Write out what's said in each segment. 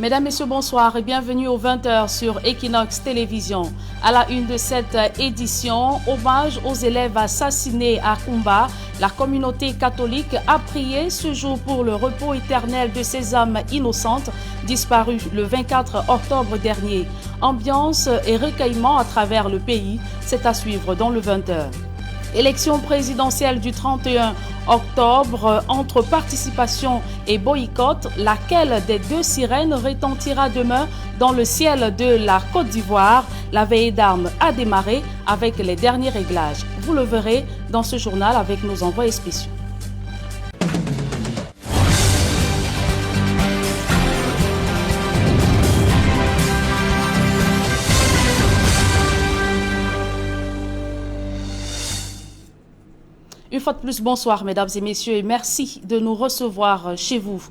Mesdames, Messieurs, bonsoir et bienvenue aux 20h sur Equinox Télévision. À la une de cette édition, hommage aux élèves assassinés à Kumba. La communauté catholique a prié ce jour pour le repos éternel de ces âmes innocentes disparues le 24 octobre dernier. Ambiance et recueillement à travers le pays, c'est à suivre dans le 20h. Élection présidentielle du 31 octobre, entre participation et boycott, laquelle des deux sirènes retentira demain dans le ciel de la Côte d'Ivoire? La veille d'armes a démarré avec les derniers réglages. Vous le verrez dans ce journal avec nos envoyés spéciaux. Une fois de plus, bonsoir mesdames et messieurs et merci de nous recevoir chez vous.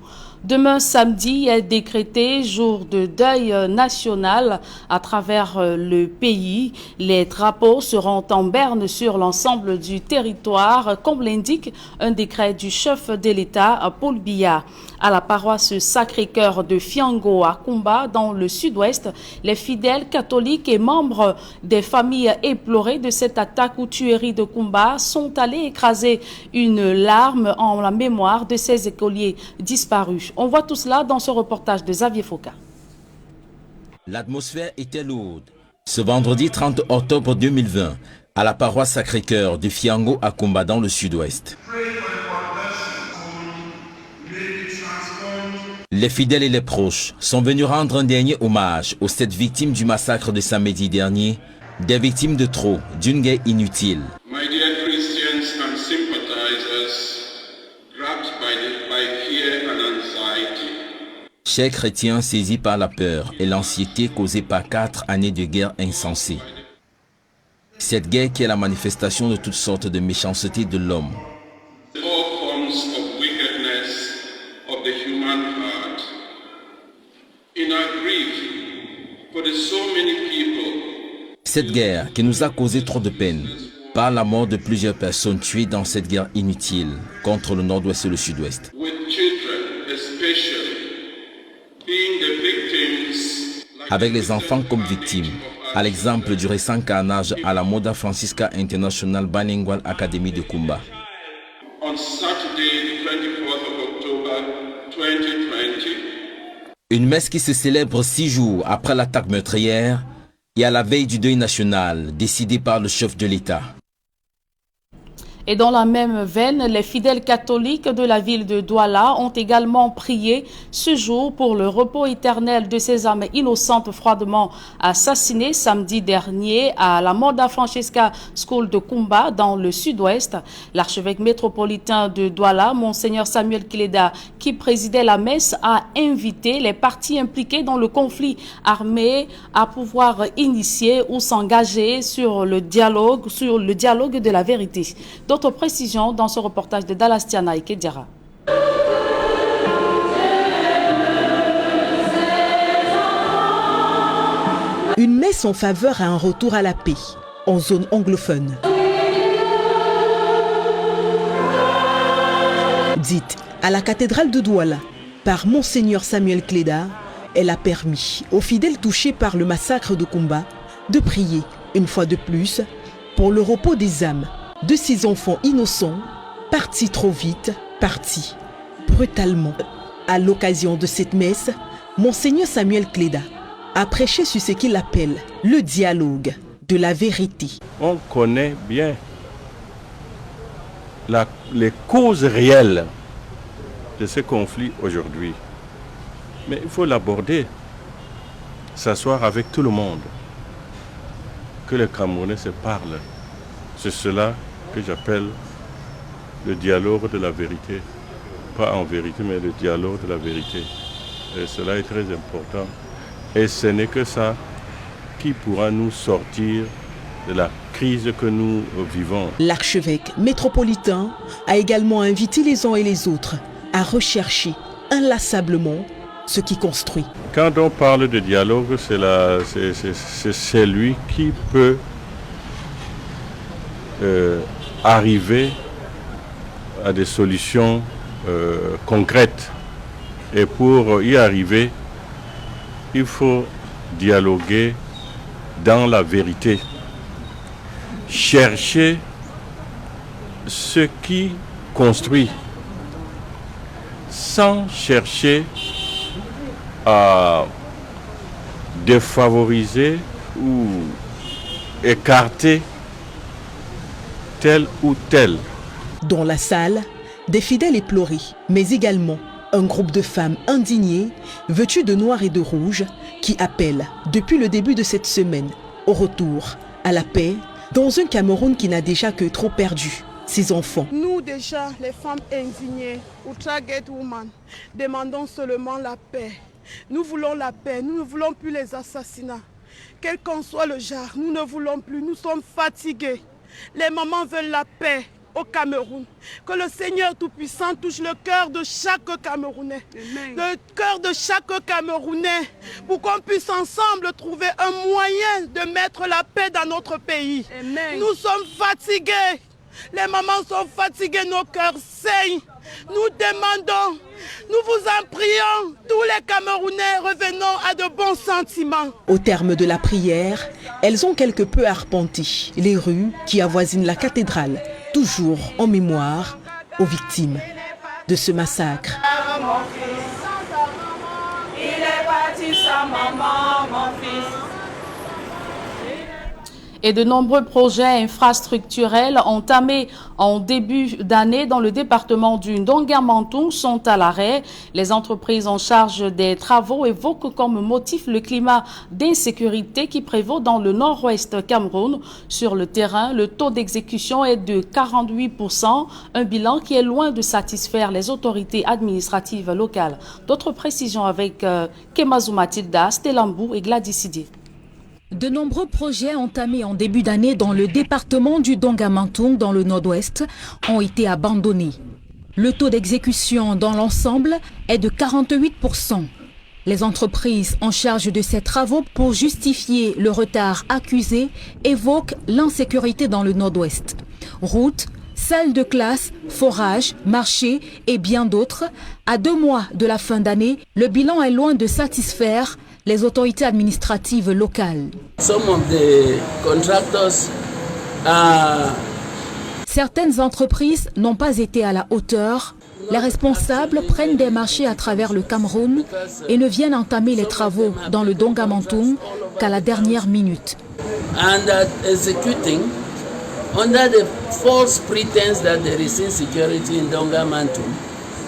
Demain samedi est décrété jour de deuil national à travers le pays. Les drapeaux seront en berne sur l'ensemble du territoire, comme l'indique un décret du chef de l'État, Paul Biya. À la paroisse Sacré-Cœur de Fiango à Kumba, dans le sud-ouest, les fidèles catholiques et membres des familles éplorées de cette attaque ou tuerie de Kumba sont allés écraser une larme en la mémoire de ces écoliers disparus. On voit tout cela dans ce reportage de Xavier Foka. L'atmosphère était lourde. Ce vendredi 30 octobre 2020, à la paroisse Sacré-Cœur de Fiango à Kumba, dans le sud-ouest. Les fidèles et les proches sont venus rendre un dernier hommage aux 7 victimes du massacre de samedi dernier, des victimes de trop d'une guerre inutile. My dear Christians and sympathizers, grabbed by fear and anxiety. Chers chrétiens saisis par la peur et l'anxiété causée par 4 années de guerre insensée. Cette guerre qui est la manifestation de toutes sortes de méchanceté de l'homme. All forms of wickedness of the human heart. In our grief for the so many people. Cette guerre qui nous a causé trop de peine par la mort de plusieurs personnes tuées dans cette guerre inutile contre le nord-ouest et le sud-ouest. With children especially being the victims. Avec les enfants comme victimes, à l'exemple du récent carnage à la Moda Francisca International Bilingual Academy de Kumba. On Saturday, the 24th of October 2020. Une messe qui se célèbre 6 jours après l'attaque meurtrière et à la veille du deuil national décidé par le chef de l'État. Et dans la même veine, les fidèles catholiques de la ville de Douala ont également prié ce jour pour le repos éternel de ces âmes innocentes froidement assassinées samedi dernier à la Moda Francisca School de Kumba dans le sud-ouest. L'archevêque métropolitain de Douala, Monseigneur Samuel Kileda, qui présidait la messe, a invité les parties impliquées dans le conflit armé à pouvoir initier ou s'engager sur le dialogue de la vérité. D'autres précisions dans ce reportage de Dalastiana et Kedjara. Une messe en faveur à un retour à la paix en zone anglophone. Dite à la cathédrale de Douala par Monseigneur Samuel Kileda, elle a permis aux fidèles touchés par le massacre de Kumba de prier une fois de plus pour le repos des âmes de ces enfants innocents, partis trop vite, partis brutalement. À l'occasion de cette messe, Monseigneur Samuel Kileda a prêché sur ce qu'il appelle le dialogue de la vérité. On connaît bien les causes réelles de ce conflit aujourd'hui. Mais il faut l'aborder, s'asseoir avec tout le monde, que les Camerounais se parlent. C'est cela que j'appelle le dialogue de la vérité. Pas en vérité, mais le dialogue de la vérité. Et cela est très important. Et ce n'est que ça qui pourra nous sortir de la crise que nous vivons. L'archevêque métropolitain a également invité les uns et les autres à rechercher inlassablement ce qui construit. Quand on parle de dialogue, c'est celui qui peut arriver à des solutions concrètes. Et pour y arriver, il faut dialoguer dans la vérité. Chercher ce qui construit, sans chercher à défavoriser ou écarter tel ou tel. Dans la salle, des fidèles éplorés, mais également un groupe de femmes indignées, vêtues de noir et de rouge, qui appellent, depuis le début de cette semaine, au retour à la paix, dans un Cameroun qui n'a déjà que trop perdu ses enfants. Nous déjà, les femmes indignées, Ultra-Gate Women, demandons seulement la paix. Nous voulons la paix, nous ne voulons plus les assassinats. Quel qu'en soit le genre, nous ne voulons plus, nous sommes fatigués. Les mamans veulent la paix au Cameroun. Que le Seigneur Tout-Puissant touche le cœur de chaque Camerounais. Amen. Le cœur de chaque Camerounais pour qu'on puisse ensemble trouver un moyen de mettre la paix dans notre pays. Amen. Nous sommes fatigués. Les mamans sont fatiguées, nos cœurs saignent. Nous demandons, nous vous en prions, tous les Camerounais, revenons à de bons sentiments. Au terme de la prière, elles ont quelque peu arpenté les rues qui avoisinent la cathédrale, toujours en mémoire aux victimes de ce massacre. Mon fils, il est parti sans maman, mon fils. Et de nombreux projets infrastructurels entamés en début d'année dans le département du Ndonga-Mantoung sont à l'arrêt. Les entreprises en charge des travaux évoquent comme motif le climat d'insécurité qui prévaut dans le nord-ouest Cameroun. Sur le terrain, le taux d'exécution est de 48%, un bilan qui est loin de satisfaire les autorités administratives locales. D'autres précisions avec Kemazou Matilda, Stellambou et Gladys Sidi. De nombreux projets entamés en début d'année dans le département du Ndonga-Mantoung dans le nord-ouest ont été abandonnés. Le taux d'exécution dans l'ensemble est de 48%. Les entreprises en charge de ces travaux pour justifier le retard accusé évoquent l'insécurité dans le nord-ouest. Routes, salles de classe, forages, marchés et bien d'autres. À 2 mois de la fin d'année, le bilan est loin de satisfaire les autorités administratives locales. Certaines entreprises n'ont pas été à la hauteur. Les responsables prennent des marchés à travers le Cameroun et ne viennent entamer les travaux dans le Ndonga-Mantoung qu'à la dernière minute.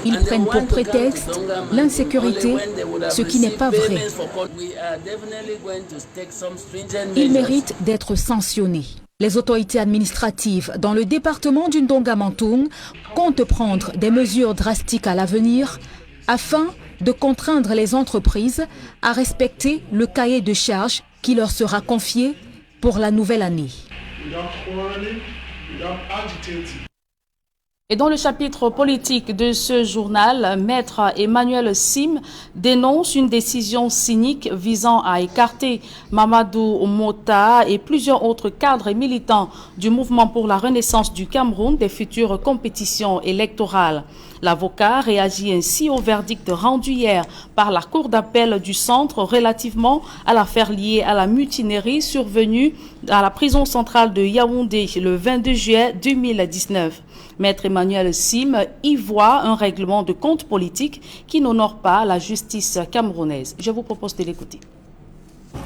Ils prennent pour prétexte l'insécurité, ce qui n'est pas vrai. Ils méritent d'être sanctionnés. Les autorités administratives dans le département du Ndonga-Mantoung comptent prendre des mesures drastiques à l'avenir afin de contraindre les entreprises à respecter le cahier de charges qui leur sera confié pour la nouvelle année. Et dans le chapitre politique de ce journal, Maître Emmanuel Sim dénonce une décision cynique visant à écarter Mamadou Mota et plusieurs autres cadres et militants du mouvement pour la renaissance du Cameroun des futures compétitions électorales. L'avocat réagit ainsi au verdict rendu hier par la Cour d'appel du Centre relativement à l'affaire liée à la mutinerie survenue à la prison centrale de Yaoundé le 22 juillet 2019. Maître Emmanuel Sim y voit un règlement de compte politique qui n'honore pas la justice camerounaise. Je vous propose de l'écouter.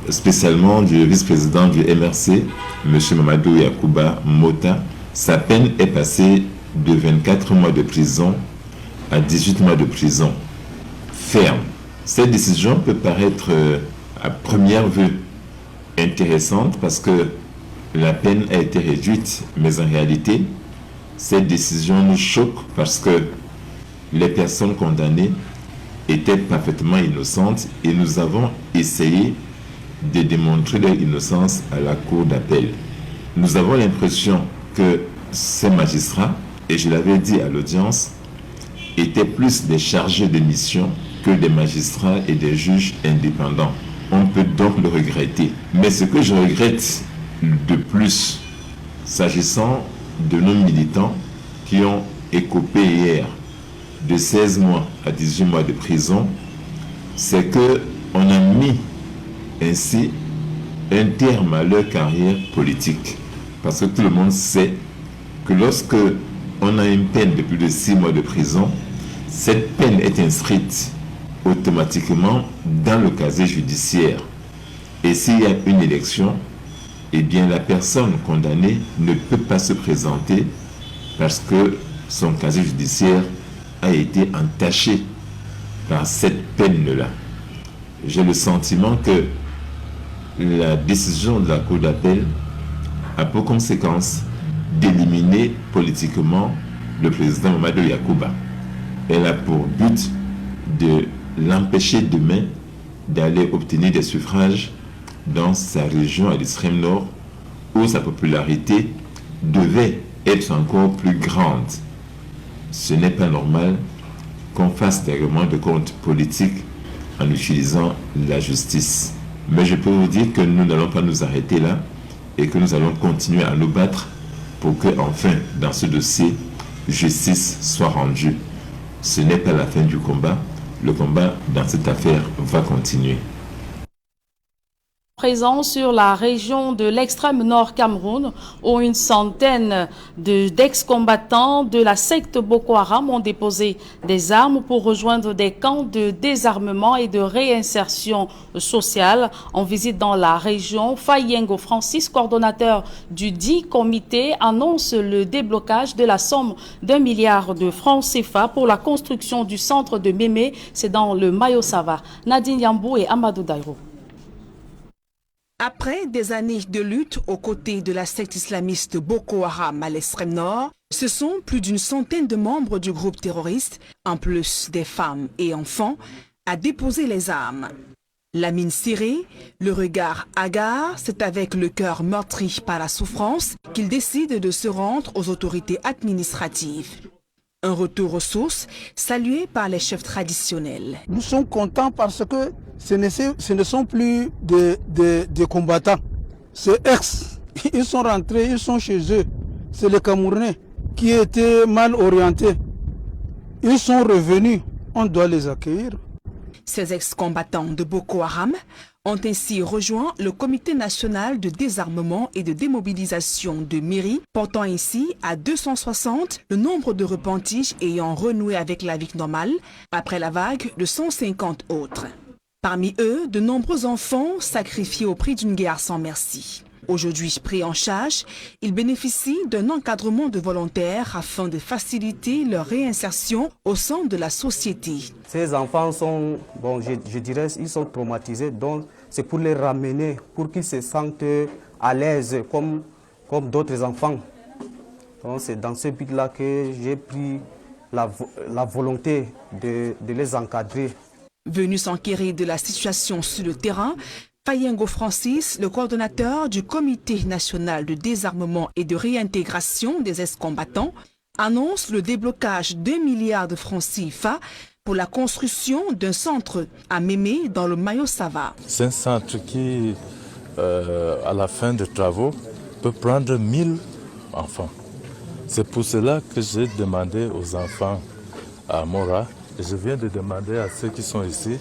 Spécialement du vice-président du MRC, M. Mamadou Yacouba Mota, sa peine est passée de 24 mois de prison à 18 mois de prison ferme. Cette décision peut paraître à première vue intéressante parce que la peine a été réduite, mais en réalité, cette décision nous choque parce que les personnes condamnées étaient parfaitement innocentes et nous avons essayé de démontrer leur innocence à la cour d'appel. Nous avons l'impression que ces magistrats, et je l'avais dit à l'audience, étaient plus des chargés de mission que des magistrats et des juges indépendants. On peut donc le regretter. Mais ce que je regrette de plus, s'agissant de nos militants qui ont écopé hier de 16 mois à 18 mois de prison, c'est que on a mis ainsi un terme à leur carrière politique. Parce que tout le monde sait que lorsque on a une peine de plus de 6 mois de prison, cette peine est inscrite automatiquement dans le casier judiciaire. Et s'il y a une élection, eh bien la personne condamnée ne peut pas se présenter parce que son casier judiciaire a été entaché par cette peine-là. J'ai le sentiment que la décision de la Cour d'appel a pour conséquence d'éliminer politiquement le président Mamadou Yacouba. Elle a pour but de l'empêcher demain d'aller obtenir des suffrages dans sa région à l'extrême nord, où sa popularité devait être encore plus grande. Ce n'est pas normal qu'on fasse des règlements de compte politiques en utilisant la justice. Mais je peux vous dire que nous n'allons pas nous arrêter là et que nous allons continuer à nous battre pour que, enfin, dans ce dossier, justice soit rendue. Ce n'est pas la fin du combat. Le combat dans cette affaire va continuer. Présent sur la région de l'extrême nord Cameroun, où une centaine d'ex-combattants de la secte Boko Haram ont déposé des armes pour rejoindre des camps de désarmement et de réinsertion sociale. En visite dans la région, Fayengo Francis, coordonnateur du dit comité, annonce le déblocage de la somme d'1 milliard de francs CFA pour la construction du centre de Mémé. C'est dans le Mayo-Sava. Nadine Yambou et Amadou Dairo. Après des années de lutte aux côtés de la secte islamiste Boko Haram à l'extrême nord, ce sont plus d'une centaine de membres du groupe terroriste, en plus des femmes et enfants, à déposer les armes. La mine serrée, le regard hagard, c'est avec le cœur meurtri par la souffrance qu'il décide de se rendre aux autorités administratives. Un retour aux sources salué par les chefs traditionnels. Nous sommes contents parce que ce ne sont plus des combattants. C'est ex. Ils sont rentrés, ils sont chez eux. C'est les Camerounais qui étaient mal orientés. Ils sont revenus. On doit les accueillir. Ces ex-combattants de Boko Haram ont ainsi rejoint le Comité national de désarmement et de démobilisation de Méry, portant ainsi à 260 le nombre de repentis ayant renoué avec la vie normale après la vague de 150 autres. Parmi eux, de nombreux enfants sacrifiés au prix d'une guerre sans merci. Aujourd'hui pris en charge, ils bénéficient d'un encadrement de volontaires afin de faciliter leur réinsertion au sein de la société. Ces enfants sont, je dirais, ils sont traumatisés, donc c'est pour les ramener, pour qu'ils se sentent à l'aise comme d'autres enfants. Donc c'est dans ce but-là que j'ai pris la volonté de les encadrer. Venu s'enquérir de la situation sur le terrain, Fayengo Francis, le coordonnateur du Comité national de désarmement et de réintégration des ex-combattants, annonce le déblocage d'1 milliard de francs CFA pour la construction d'un centre à Mémé dans le Mayo-Sava. C'est un centre qui, à la fin des travaux, peut prendre 1000 enfants. C'est pour cela que j'ai demandé aux enfants à Mora, et je viens de demander à ceux qui sont ici,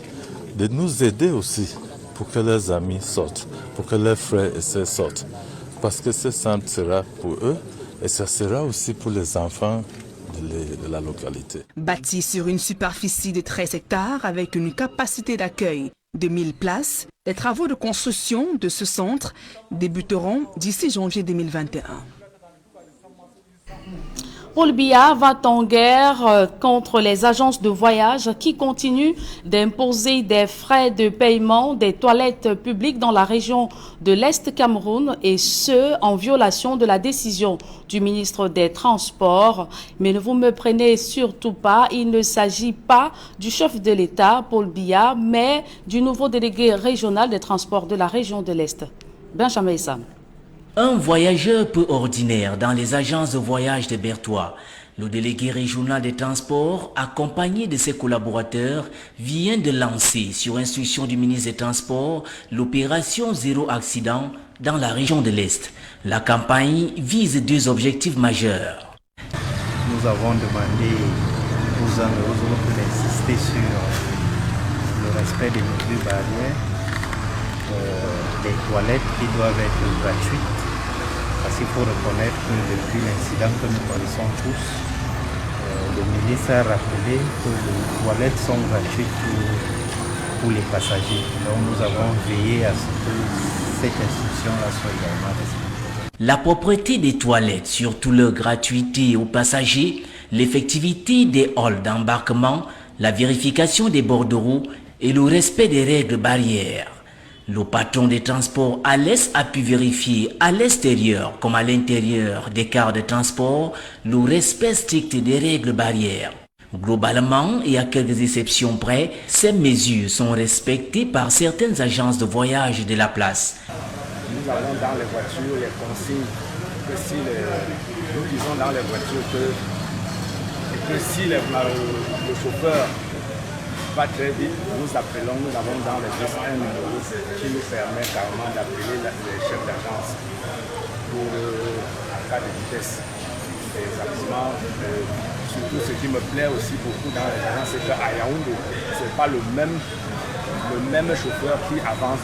de nous aider aussi pour que leurs amis sortent, pour que leurs frères et sœurs sortent. Parce que ce centre sera pour eux et ça sera aussi pour les enfants de la localité. Bâti sur une superficie de 13 hectares avec une capacité d'accueil de 1000 places, les travaux de construction de ce centre débuteront d'ici janvier 2021. Paul Biya va en guerre contre les agences de voyage qui continuent d'imposer des frais de paiement des toilettes publiques dans la région de l'Est Cameroun, et ce, en violation de la décision du ministre des Transports. Mais ne vous me prenez surtout pas, il ne s'agit pas du chef de l'État, Paul Biya, mais du nouveau délégué régional des transports de la région de l'Est, Benjamin Issam. Un voyageur peu ordinaire dans les agences de voyage de Bertois. Le délégué régional des transports, accompagné de ses collaborateurs, vient de lancer, sur instruction du ministre des Transports, l'opération Zéro Accident dans la région de l'Est. La campagne vise 2 objectifs majeurs. Nous avons demandé aux autres d'insister sur le respect des mesures barrières, les toilettes qui doivent être gratuites, parce qu'il faut reconnaître que depuis l'incident que nous connaissons tous, le ministre a rappelé que les toilettes sont gratuites pour les passagers. Donc nous avons veillé à ce que cette instruction-là soit également respectée. La propreté des toilettes, surtout leur gratuité aux passagers, l'effectivité des halls d'embarquement, la vérification des bordereaux et le respect des règles barrières. Le patron des transports à l'Est a pu vérifier à l'extérieur comme à l'intérieur des cars de transport le respect strict des règles barrières. Globalement, et à quelques exceptions près, ces mesures sont respectées par certaines agences de voyage de la place. Nous avons dans les voitures les consignes que si nous disons dans les voitures que si le chauffeur va très vite, nous appelons, nous avons dans les bus un numéro qui nous permet carrément d'appeler les chefs d'agence pour en cas de vitesse. Exactement. Surtout ce qui me plaît aussi beaucoup dans les agences, c'est qu'à Yaoundé, ce n'est pas le même chauffeur qui avance,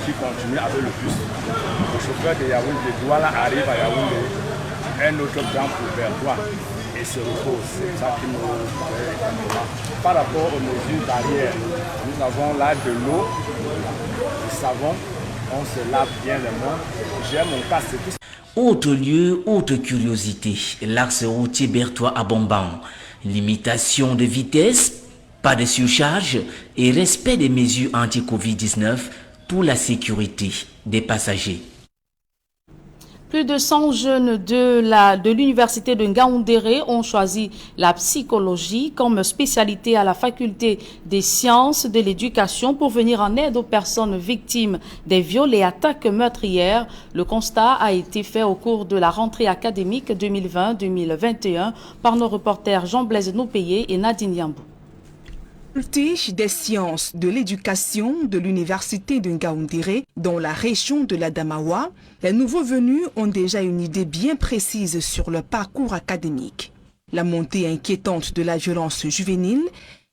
qui continue avec le bus. Le chauffeur de Yaoundé, Douala arrive à Yaoundé, un autre grand pour Bertois et se repose. C'est ça qui nous plaît. Par rapport aux mesures barrières, nous avons là de l'eau, du savon, on se lave bien les mains. J'ai mon casque. Autre lieu, autre curiosité, l'axe routier Bertois à Bomban. Limitation de vitesse, pas de surcharge et respect des mesures anti-Covid-19 pour la sécurité des passagers. Plus de 100 jeunes de l'université de Ngaoundéré ont choisi la psychologie comme spécialité à la faculté des sciences de l'éducation pour venir en aide aux personnes victimes des viols et attaques meurtrières. Le constat a été fait au cours de la rentrée académique 2020-2021 par nos reporters Jean-Blaise Noupayé et Nadine Yambou. Des sciences de l'éducation de l'université de Ngaoundéré dans la région de l'Adamawa, les nouveaux venus ont déjà une idée bien précise sur leur parcours académique. La montée inquiétante de la violence juvénile,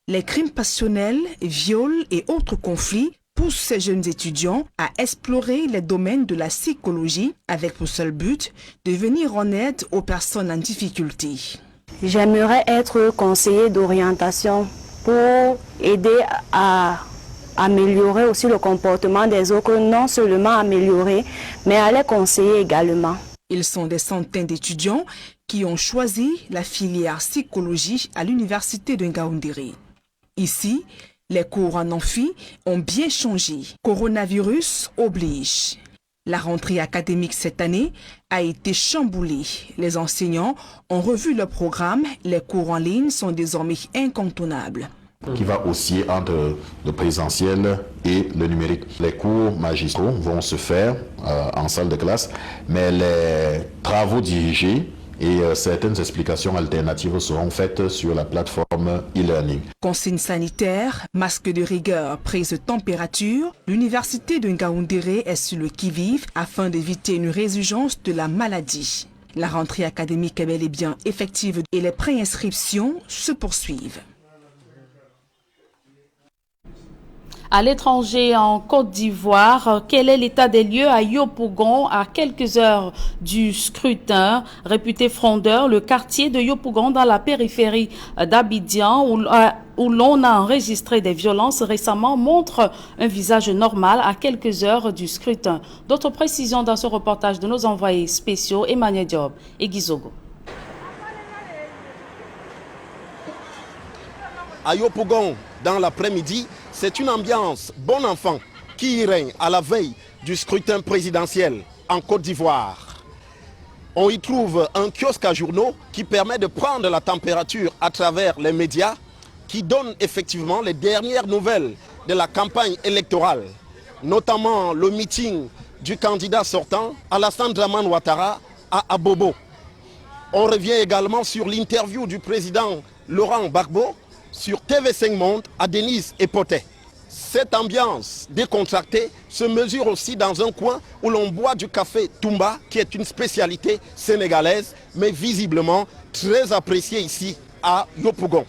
les crimes passionnels, viols et autres conflits poussent ces jeunes étudiants à explorer les domaines de la psychologie avec pour seul but de venir en aide aux personnes en difficulté. J'aimerais être conseiller d'orientation pour aider à améliorer aussi le comportement des autres, non seulement améliorer, mais à les conseiller également. Ils sont des centaines d'étudiants qui ont choisi la filière psychologie à l'université de Ngaoundéré. Ici, les cours en amphi ont bien changé. Coronavirus oblige. La rentrée académique cette année a été chamboulée. Les enseignants ont revu le programme. Les cours en ligne sont désormais incontournables. Qui va osciller entre le présentiel et le numérique. Les cours magistraux vont se faire en salle de classe, mais les travaux dirigés et certaines explications alternatives seront faites sur la plateforme e-learning. Consignes sanitaires, masques de rigueur, prise de température, l'université de Ngaoundéré est sur le qui-vive afin d'éviter une résurgence de la maladie. La rentrée académique est bel et bien effective et les préinscriptions se poursuivent. À l'étranger, en Côte d'Ivoire, quel est l'état des lieux à Yopougon à quelques heures du scrutin? Réputé frondeur, le quartier de Yopougon dans la périphérie d'Abidjan où l'on a enregistré des violences récemment montre un visage normal à quelques heures du scrutin. D'autres précisions dans ce reportage de nos envoyés spéciaux Emmanuel Diop et Gizogo. À Yopougon, dans l'après-midi, c'est une ambiance bon enfant qui y règne à la veille du scrutin présidentiel en Côte d'Ivoire. On y trouve un kiosque à journaux qui permet de prendre la température à travers les médias qui donnent effectivement les dernières nouvelles de la campagne électorale, notamment le meeting du candidat sortant Alassane Dramane Ouattara à Abobo. On revient également sur l'interview du président Laurent Gbagbo sur TV5 Monde à Denise et Potet. Cette ambiance décontractée se mesure aussi dans un coin où l'on boit du café Toumba, qui est une spécialité sénégalaise, mais visiblement très appréciée ici à Yopougon.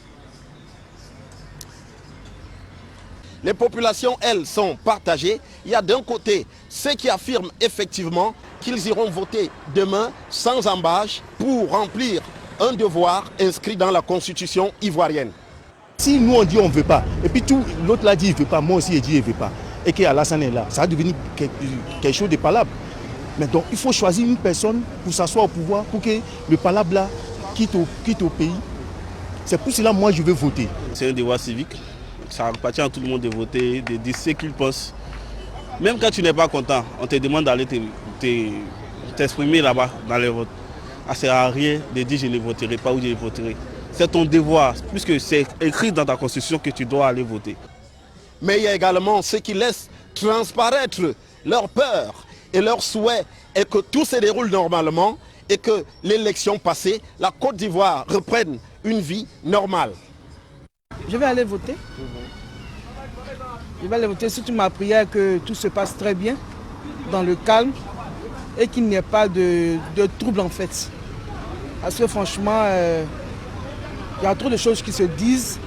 Les populations, elles, sont partagées. Il y a d'un côté ceux qui affirment effectivement qu'ils iront voter demain sans embâche pour remplir un devoir inscrit dans la constitution ivoirienne. Si nous on dit on ne veut pas, et puis tout l'autre là dit il ne veut pas, moi aussi j'ai dit il ne veut pas, et qu'Alassane est là, ça va devenir quelque chose de palable. Mais donc il faut choisir une personne pour s'asseoir au pouvoir, pour que le palabre là quitte au pays. C'est pour cela moi je veux voter. C'est un devoir civique, ça appartient à tout le monde de voter, de dire ce qu'il pense. Même quand tu n'es pas content, on te demande d'aller t'exprimer là-bas dans les votes. Ça ne sert à rien de dire je ne voterai pas ou je ne voterai. C'est ton devoir, puisque c'est écrit dans ta constitution que tu dois aller voter. Mais il y a également ceux qui laissent transparaître leur peur et leur souhait est que tout se déroule normalement et que l'élection passée, la Côte d'Ivoire reprenne une vie normale. Je vais aller voter. Je vais aller voter surtout ma prière que tout se passe très bien, dans le calme et qu'il n'y ait pas de trouble en fait. Parce que franchement, il y a trop de choses qui se disent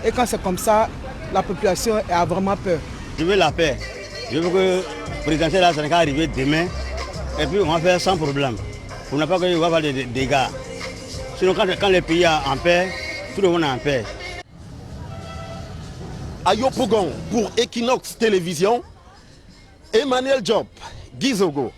et quand c'est comme ça, la population a vraiment peur. Je veux la paix. Je veux que le président de la Sénégal arrive demain et puis on va faire sans problème. Pour ne pas qu'il y ait avoir des dégâts. Sinon quand le pays est en paix, tout le monde est en paix. À Yopougon pour Equinox Télévision, Emmanuel Diop, Gizogo.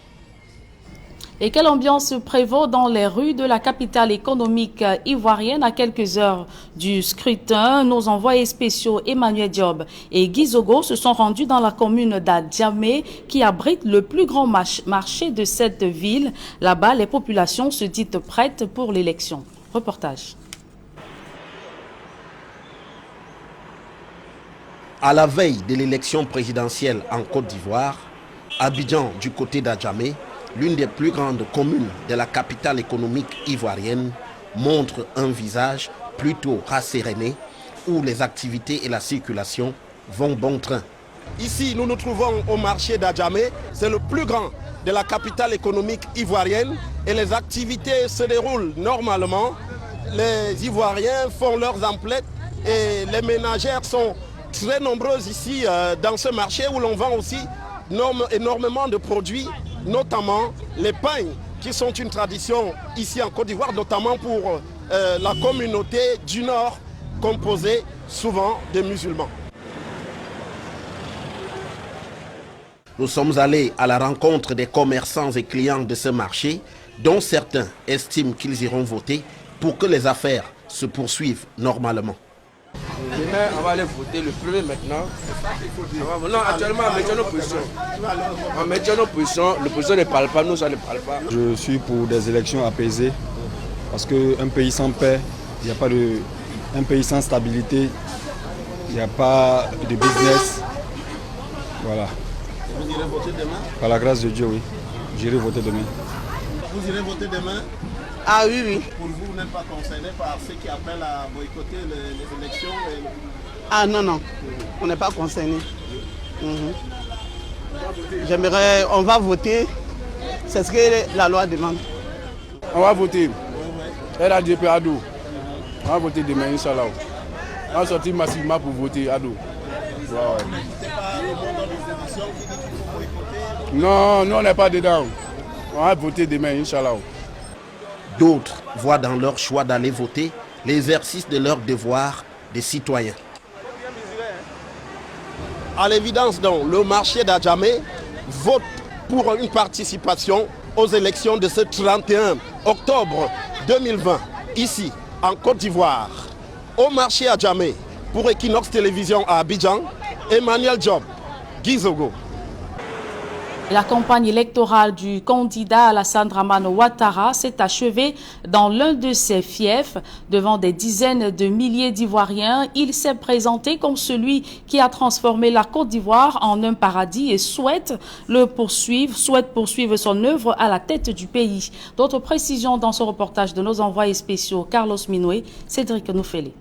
Et quelle ambiance prévaut dans les rues de la capitale économique ivoirienne à quelques heures du scrutin? Nos envoyés spéciaux Emmanuel Diop et Gizogo se sont rendus dans la commune d'Adjamé qui abrite le plus grand marché de cette ville. Là-bas, les populations se disent prêtes pour l'élection. Reportage. À la veille de l'élection présidentielle en Côte d'Ivoire, Abidjan, du côté d'Adjamé, l'une des plus grandes communes de la capitale économique ivoirienne, montre un visage plutôt rasséréné où les activités et la circulation vont bon train. Ici, nous nous trouvons au marché d'Adjamé, c'est le plus grand de la capitale économique ivoirienne et les activités se déroulent normalement. Les Ivoiriens font leurs emplettes et les ménagères sont très nombreuses ici dans ce marché où l'on vend aussi énormément de produits, notamment les pains qui sont une tradition ici en Côte d'Ivoire, notamment pour la communauté du Nord composée souvent de musulmans. Nous sommes allés à la rencontre des commerçants et clients de ce marché, dont certains estiment qu'ils iront voter pour que les affaires se poursuivent normalement. Demain, on va aller voter le premier maintenant. Non, actuellement, en mettant nos positions. En mettant nos positions, l'opposition ne parle pas, nous, ça ne parle pas. Je suis pour des élections apaisées. Parce qu'un pays sans paix, il n'y a pas de... Un pays sans stabilité, il n'y a pas de business. Voilà. Vous irez voter demain? Par la grâce de Dieu, oui. J'irai voter demain. Vous irez voter demain? Ah oui, oui. Pour vous, vous n'êtes pas concerné par ceux qui appellent à boycotter les élections Ah non, non. On n'est pas concerné. J'aimerais, on va voter. C'est ce que la loi demande. On va voter. RADP Ado. On va voter demain, Inch'Allah. On va sortir massivement pour voter Ado. Non, nous on n'est pas dedans. On va voter demain, Inch'Allah. D'autres voient dans leur choix d'aller voter l'exercice de leur devoir de citoyens. À l'évidence donc, le marché d'Adjamé vote pour une participation aux élections de ce 31 octobre 2020, ici en Côte d'Ivoire. Au marché d'Adjamé, pour Equinox Télévision à Abidjan, Emmanuel Diop, Gizogo. La campagne électorale du candidat Alassane Dramane Ouattara s'est achevée dans l'un de ses fiefs. Devant des dizaines de milliers d'Ivoiriens, il s'est présenté comme celui qui a transformé la Côte d'Ivoire en un paradis et souhaite poursuivre son œuvre à la tête du pays. D'autres précisions dans ce reportage de nos envoyés spéciaux Carlos Minoué, Cédric Noufélé.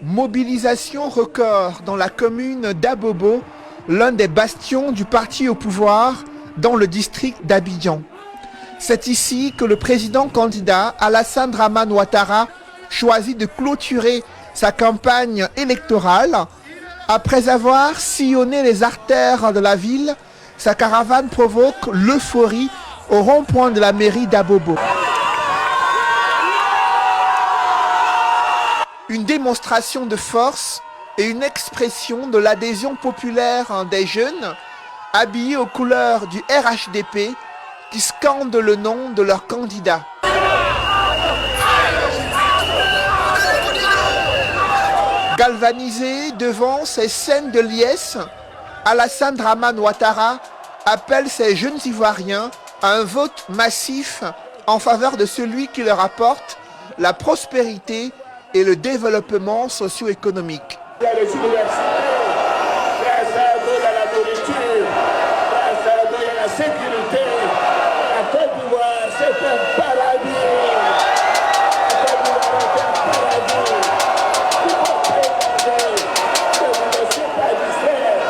Mobilisation record dans la commune d'Abobo, l'un des bastions du parti au pouvoir dans le district d'Abidjan. C'est ici que le président candidat Alassane Dramane Ouattara choisit de clôturer sa campagne électorale. Après avoir sillonné les artères de la ville, sa caravane provoque l'euphorie au rond-point de la mairie d'Abobo. Une démonstration de force et une expression de l'adhésion populaire des jeunes habillés aux couleurs du RHDP qui scandent le nom de leur candidat. Galvanisé devant ces scènes de liesse, Alassane Dramane Ouattara appelle ces jeunes Ivoiriens à un vote massif en faveur de celui qui leur apporte la prospérité et le développement socio-économique. Il y a les universités, grâce à nous, il y a la nourriture, grâce à nous, il y a la sécurité. La Côte d'Ivoire, c'est un paradis. La Côte d'Ivoire est un paradis. Il faut préserver, ne vous laissez pas distraire.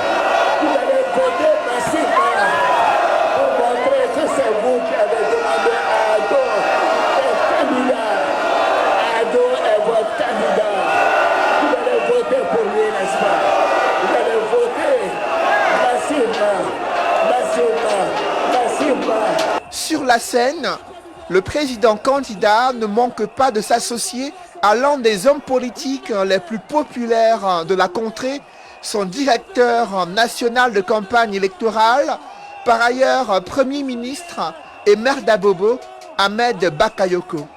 Vous allez voter massivement pour montrer que c'est vous qui avez demandé à Ado d'être candidat. Ado est votre candidat. Pour lui, n'est-ce pas? Vous allez voter massivement. Sur la scène, le président candidat ne manque pas de s'associer à l'un des hommes politiques les plus populaires de la contrée, son directeur national de campagne électorale, par ailleurs Premier ministre et maire d'Abobo, Ahmed Bakayoko.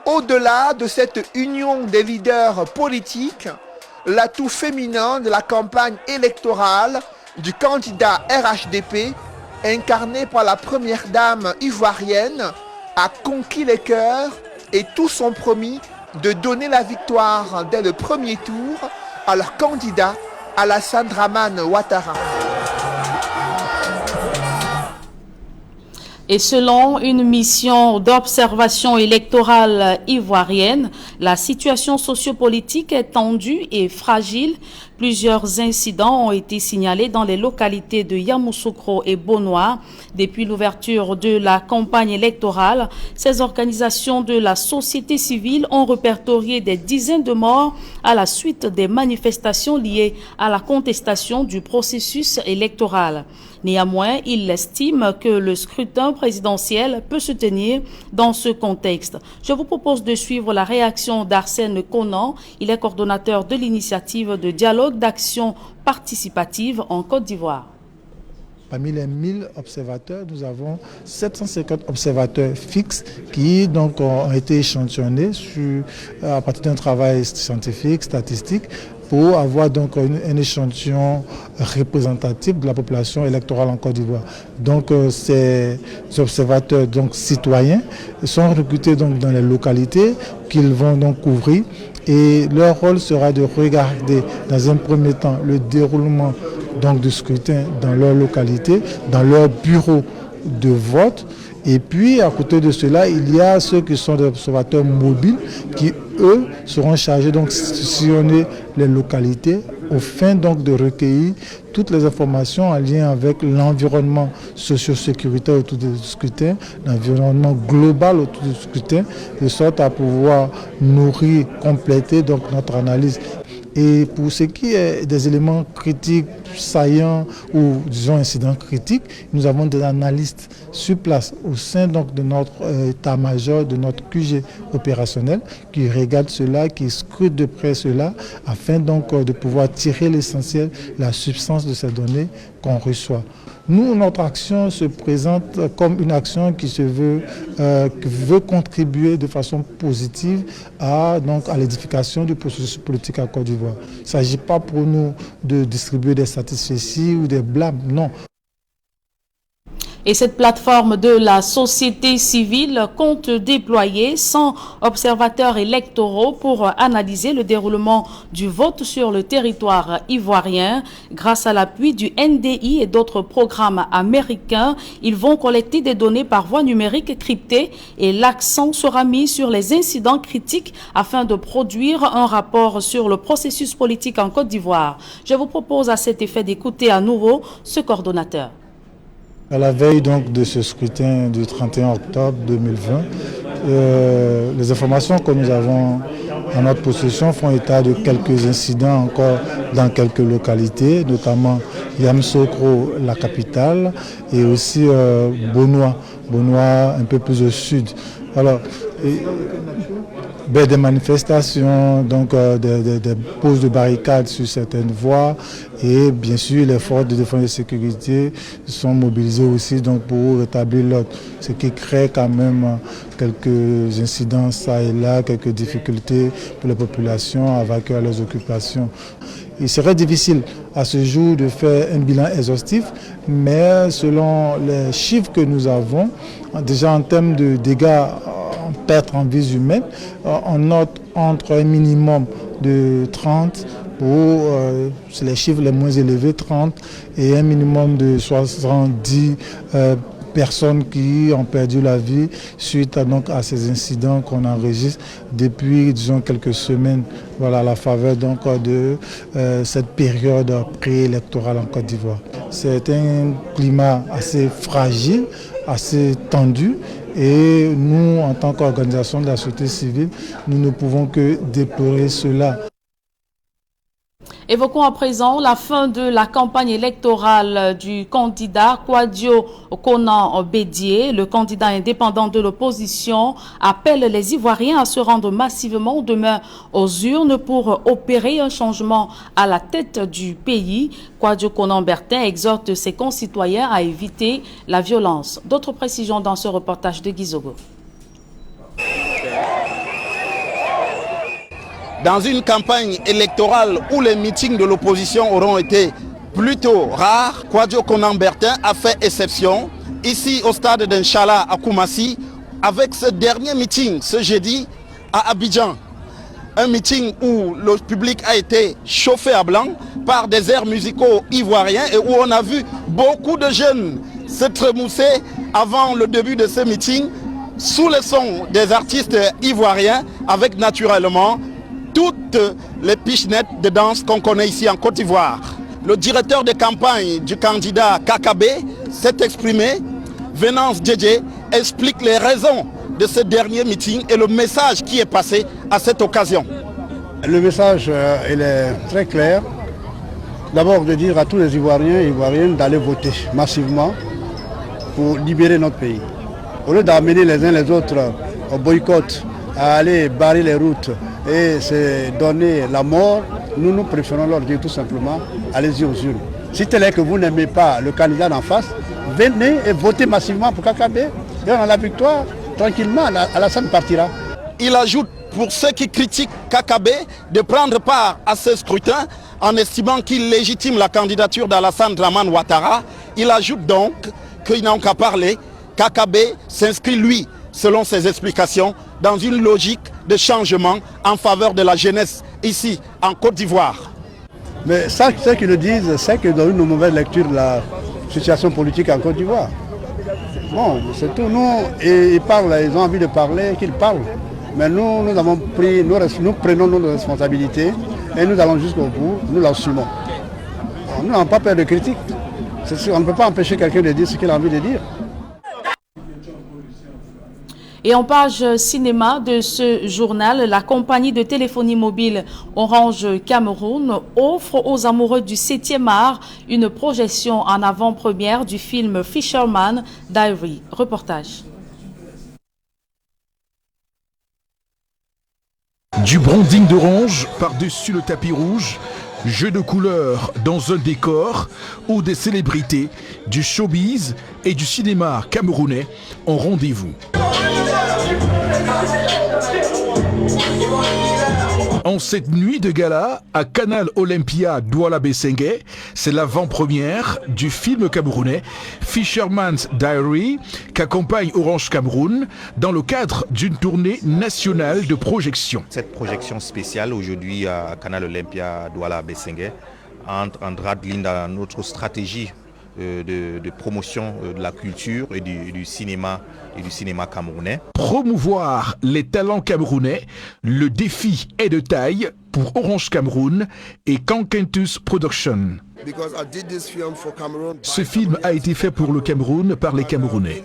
Au-delà de cette union des leaders politiques, l'atout féminin de la campagne électorale du candidat RHDP, incarné par la première dame ivoirienne, a conquis les cœurs et tous ont promis de donner la victoire dès le premier tour à leur candidat Alassane Dramane Ouattara. Et selon une mission d'observation électorale ivoirienne, la situation sociopolitique est tendue et fragile. Plusieurs incidents ont été signalés dans les localités de Yamoussoukro et Bonois. Depuis l'ouverture de la campagne électorale, ces organisations de la société civile ont répertorié des dizaines de morts à la suite des manifestations liées à la contestation du processus électoral. Néanmoins, il estime que le scrutin présidentiel peut se tenir dans ce contexte. Je vous propose de suivre la réaction d'Arsène Conan. Il est coordonnateur de l'initiative de dialogue d'action participative en Côte d'Ivoire. Parmi les 1000 observateurs, nous avons 750 observateurs fixes qui donc ont été échantillonnés à partir d'un travail scientifique, statistique, pour avoir donc un échantillon représentatif de la population électorale en Côte d'Ivoire. Donc ces observateurs donc citoyens sont recrutés donc dans les localités qu'ils vont donc couvrir et leur rôle sera de regarder dans un premier temps le déroulement donc du scrutin dans leur localité, dans leur bureau de vote. Et puis, à côté de cela, il y a ceux qui sont des observateurs mobiles qui, eux, seront chargés donc de sillonner les localités au fin donc de recueillir toutes les informations en lien avec l'environnement socio-sécuritaire autour du scrutin, l'environnement global autour du scrutin, de sorte à pouvoir nourrir, compléter donc notre analyse. Et pour ce qui est des éléments critiques, saillants ou disons incidents critiques, nous avons des analystes sur place au sein donc de notre état-major, de notre QG opérationnel qui regardent cela, qui scrutent de près cela afin donc de pouvoir tirer l'essentiel, la substance de ces données qu'on reçoit. Nous, notre action se présente comme une action qui veut contribuer de façon positive à l'édification du processus politique à Côte d'Ivoire. Il ne s'agit pas pour nous de distribuer des satisfecits ou des blâmes, non. Et cette plateforme de la société civile compte déployer 100 observateurs électoraux pour analyser le déroulement du vote sur le territoire ivoirien. Grâce à l'appui du NDI et d'autres programmes américains, ils vont collecter des données par voie numérique cryptée et l'accent sera mis sur les incidents critiques afin de produire un rapport sur le processus politique en Côte d'Ivoire. Je vous propose à cet effet d'écouter à nouveau ce coordonnateur. À la veille donc de ce scrutin du 31 octobre 2020, les informations que nous avons en notre possession font état de quelques incidents encore dans quelques localités, notamment Yamoussoukro, la capitale, et aussi Bonoua un peu plus au sud. Alors, des manifestations, donc des poses de barricades sur certaines voies, et bien sûr les forces de défense et de sécurité sont mobilisées aussi donc, pour rétablir l'ordre, ce qui crée quand même quelques incidents ça et là, quelques difficultés pour les populations à vainquer leurs occupations. Il serait difficile à ce jour de faire un bilan exhaustif, mais selon les chiffres que nous avons, déjà en termes de dégâts en perte en vies humaines, on note entre un minimum de 30 pour, c'est les chiffres les moins élevés, 30, et un minimum de 70 personnes qui ont perdu la vie suite à ces incidents qu'on enregistre depuis, disons, quelques semaines, voilà, à la faveur donc, de cette période préélectorale en Côte d'Ivoire. C'est un climat assez fragile, assez tendu, et nous, en tant qu'organisation de la société civile, nous ne pouvons que déplorer cela. Évoquons à présent la fin de la campagne électorale du candidat Kouadio Konan Bédié. Le candidat indépendant de l'opposition appelle les Ivoiriens à se rendre massivement demain aux urnes pour opérer un changement à la tête du pays. Kouadio Konan Bertin exhorte ses concitoyens à éviter la violence. D'autres précisions dans ce reportage de Guizogo. Dans une campagne électorale où les meetings de l'opposition auront été plutôt rares, Kouadio Konan Bertin a fait exception ici au stade d'Inch'Allah à Koumassi avec ce dernier meeting ce jeudi à Abidjan. Un meeting où le public a été chauffé à blanc par des airs musicaux ivoiriens et où on a vu beaucoup de jeunes se tremousser avant le début de ce meeting sous le son des artistes ivoiriens avec naturellement toutes les pichenettes de danse qu'on connaît ici en Côte d'Ivoire. Le directeur de campagne du candidat KKB s'est exprimé. Venance Djedje explique les raisons de ce dernier meeting et le message qui est passé à cette occasion. Le message il est très clair. D'abord de dire à tous les Ivoiriens et Ivoiriennes d'aller voter massivement pour libérer notre pays. Au lieu d'amener les uns les autres au boycott, à aller barrer les routes et se donner la mort, nous préférons leur dire tout simplement, allez-y aux urnes. Si tel est que vous n'aimez pas le candidat d'en face, venez et votez massivement pour KKB. Et on a la victoire, tranquillement, Alassane partira. Il ajoute pour ceux qui critiquent KKB de prendre part à ce scrutin en estimant qu'il légitime la candidature d'Alassane Dramane Ouattara. Il ajoute donc qu'ils n'ont qu'à parler. KKB s'inscrit, lui, selon ses explications, dans une logique de changement en faveur de la jeunesse ici en Côte d'Ivoire. Mais ça, ceux qui le disent, c'est que dans une mauvaise lecture de la situation politique en Côte d'Ivoire. Bon, c'est tout. Nous, ils parlent, ils ont envie de parler, qu'ils parlent. Mais nous avons pris, nous prenons nos responsabilités et nous allons jusqu'au bout, nous l'assumons. Nous n'avons pas peur de critique. On ne peut pas empêcher quelqu'un de dire ce qu'il a envie de dire. Et en page cinéma de ce journal, la compagnie de téléphonie mobile Orange Cameroun offre aux amoureux du 7e art une projection en avant-première du film Fisherman Diary. Reportage. Du branding d'Orange par-dessus le tapis rouge, jeu de couleurs dans un décor où des célébrités du showbiz et du cinéma camerounais ont rendez-vous. En cette nuit de gala à Canal Olympia Douala Bessengue, c'est l'avant-première du film camerounais Fisherman's Diary qu'accompagne Orange Cameroun dans le cadre d'une tournée nationale de projection. Cette projection spéciale aujourd'hui à Canal Olympia Douala Bessengue entre en droite ligne dans notre stratégie de promotion de la culture et du cinéma et du cinéma camerounais. Promouvoir les talents camerounais, le défi est de taille pour Orange Cameroun et Kankentus Production. Ce film a été fait pour le Cameroun par les Camerounais.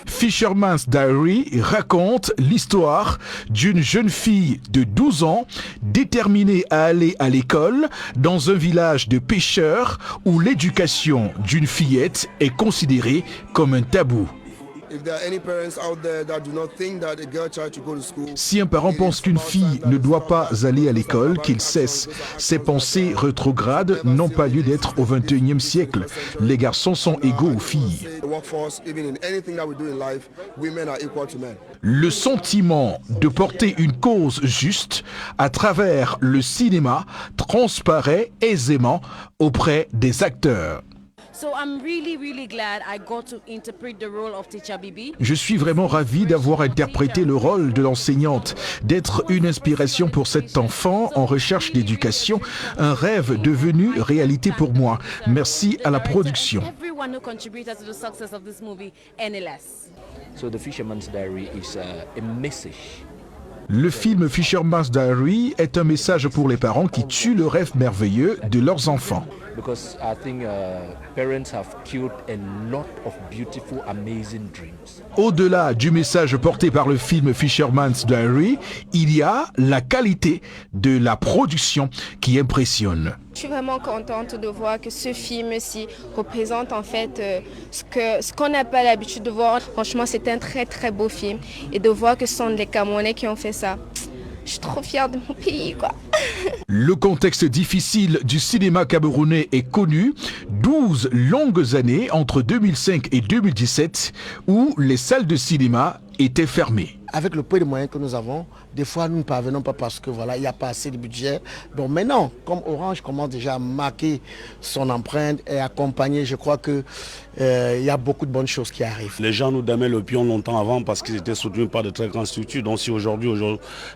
Fisherman's Diary raconte l'histoire d'une jeune fille de 12 ans déterminée à aller à l'école dans un village de pêcheurs où l'éducation d'une fillette est considérée comme un tabou. Si un parent pense qu'une fille ne doit pas aller à l'école, qu'il cesse. Ces pensées rétrogrades n'ont pas lieu d'être au XXIe siècle. Les garçons sont égaux aux filles. Le sentiment de porter une cause juste à travers le cinéma transparaît aisément auprès des acteurs. Je suis vraiment ravi d'avoir interprété le rôle de l'enseignante, d'être une inspiration pour cet enfant en recherche d'éducation, un rêve devenu réalité pour moi. Merci à la production. Le film Fisherman's Diary est un message pour les parents qui tuent le rêve merveilleux de leurs enfants. Because I think parents have killed a lot of beautiful, amazing dreams. Au-delà du message porté par le film Fisherman's Diary, il y a la qualité de la production qui impressionne. Je suis vraiment contente de voir que ce film-ci représente en fait ce qu'on n'a pas l'habitude de voir. Franchement, c'est un très très beau film. Et de voir que ce sont les Camerounais qui ont fait ça. Je suis trop fière de mon pays, quoi. Le contexte difficile du cinéma camerounais est connu. 12 longues années entre 2005 et 2017 où les salles de cinéma étaient fermées. Avec le peu de moyens que nous avons, des fois nous ne parvenons pas parce que voilà, il n'y a pas assez de budget. Donc maintenant, comme Orange commence déjà à marquer son empreinte et accompagner, je crois que il y a beaucoup de bonnes choses qui arrivent. Les gens nous donnaient le pion longtemps avant parce qu'ils étaient soutenus par de très grandes structures. Donc si aujourd'hui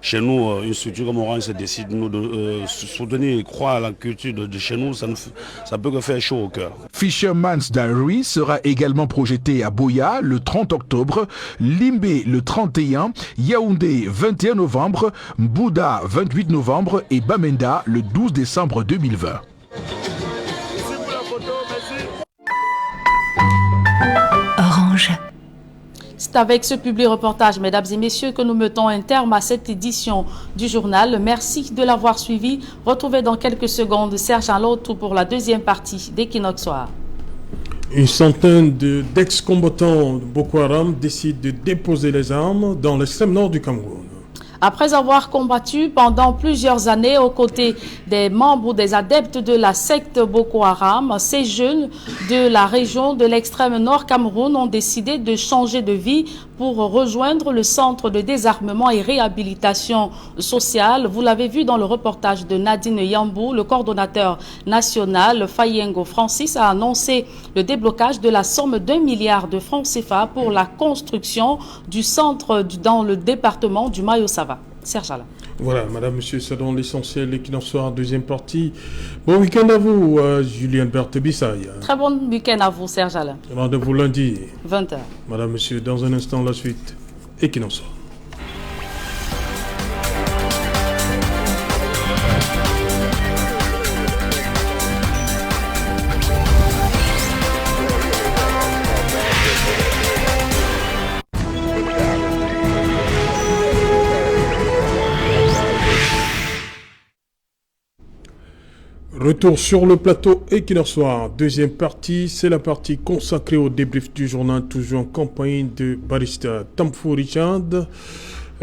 chez nous, une structure comme Orange se décide de soutenir et croire à la culture de chez nous, ça peut que faire chaud au cœur. Fisherman's Diary sera également projeté à Boya le 30 octobre, Limbé le 31, Yaoundé 21 novembre, Mbouda 28 novembre et Bamenda le 12 décembre 2020. Orange. C'est avec ce public reportage, mesdames et messieurs, que nous mettons un terme à cette édition du journal. Merci de l'avoir suivi. Retrouvez dans quelques secondes Serge Alotou pour la deuxième partie d'Equinox Soir. Une centaine d'ex-combattants de Boko Haram décident de déposer les armes dans l'extrême nord du Cameroun. Après avoir combattu pendant plusieurs années aux côtés des membres ou des adeptes de la secte Boko Haram, ces jeunes de la région de l'extrême nord Cameroun ont décidé de changer de vie pour rejoindre le centre de désarmement et réhabilitation sociale. Vous l'avez vu dans le reportage de Nadine Yambou, le coordonnateur national Fayengo Francis a annoncé le déblocage de la somme d'1 milliard de francs CFA pour la construction du centre dans le département du Mayo-Sava. Serge Alain. Voilà, madame, monsieur, c'est dans l'essentiel Equinox Soir, deuxième partie. Bon week-end à vous, Julien Berthe-Bissaï. Très bon week-end à vous, Serge Alain. Rendez-vous lundi. 20h. Madame, monsieur, dans un instant, la suite. Equinox Soir. Retour sur le plateau Equinox Soir. Deuxième partie, c'est la partie consacrée au débrief du journal, toujours en compagnie de barista Tamfou Richard,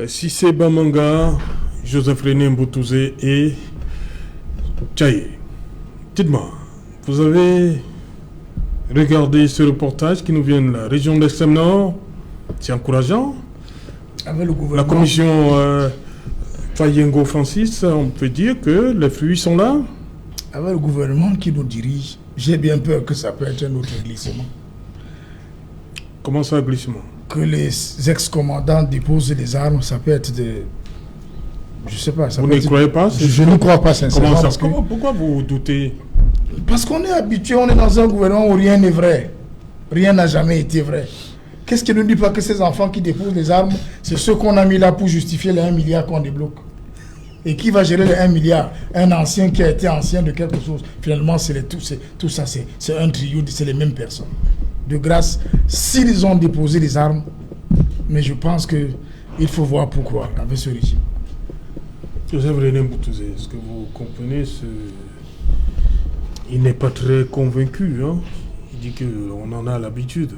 Sissé Bamanga, Joseph René Mboutouzé et Tchaye. Dites-moi, vous avez regardé ce reportage qui nous vient de la région de l'extrême nord? C'est encourageant. Avec le gouvernement. La commission Fayengo Francis, on peut dire que les fruits sont là. Avec le gouvernement qui nous dirige, j'ai bien peur que ça peut être un autre glissement. Comment ça, glissement? Que les ex-commandants déposent des armes, ça peut être de... Je sais pas. Ça vous ne croyez pas? Je ne crois pas sincèrement. Pourquoi vous doutez? Parce qu'on est habitué, on est dans un gouvernement où rien n'est vrai. Rien n'a jamais été vrai. Qu'est-ce qui ne dit pas que ces enfants qui déposent les armes, c'est ceux qu'on a mis là pour justifier les 1 milliard qu'on débloque? Et qui va gérer les 1 milliard? Un ancien qui a été ancien de quelque chose. Finalement, tout ça, c'est un trio, c'est les mêmes personnes. De grâce, s'ils ont déposé les armes, mais je pense qu'il faut voir pourquoi avec ce régime. Joseph René Moutouzé, est-ce que vous comprenez Il n'est pas très convaincu, hein? Il dit qu'on en a l'habitude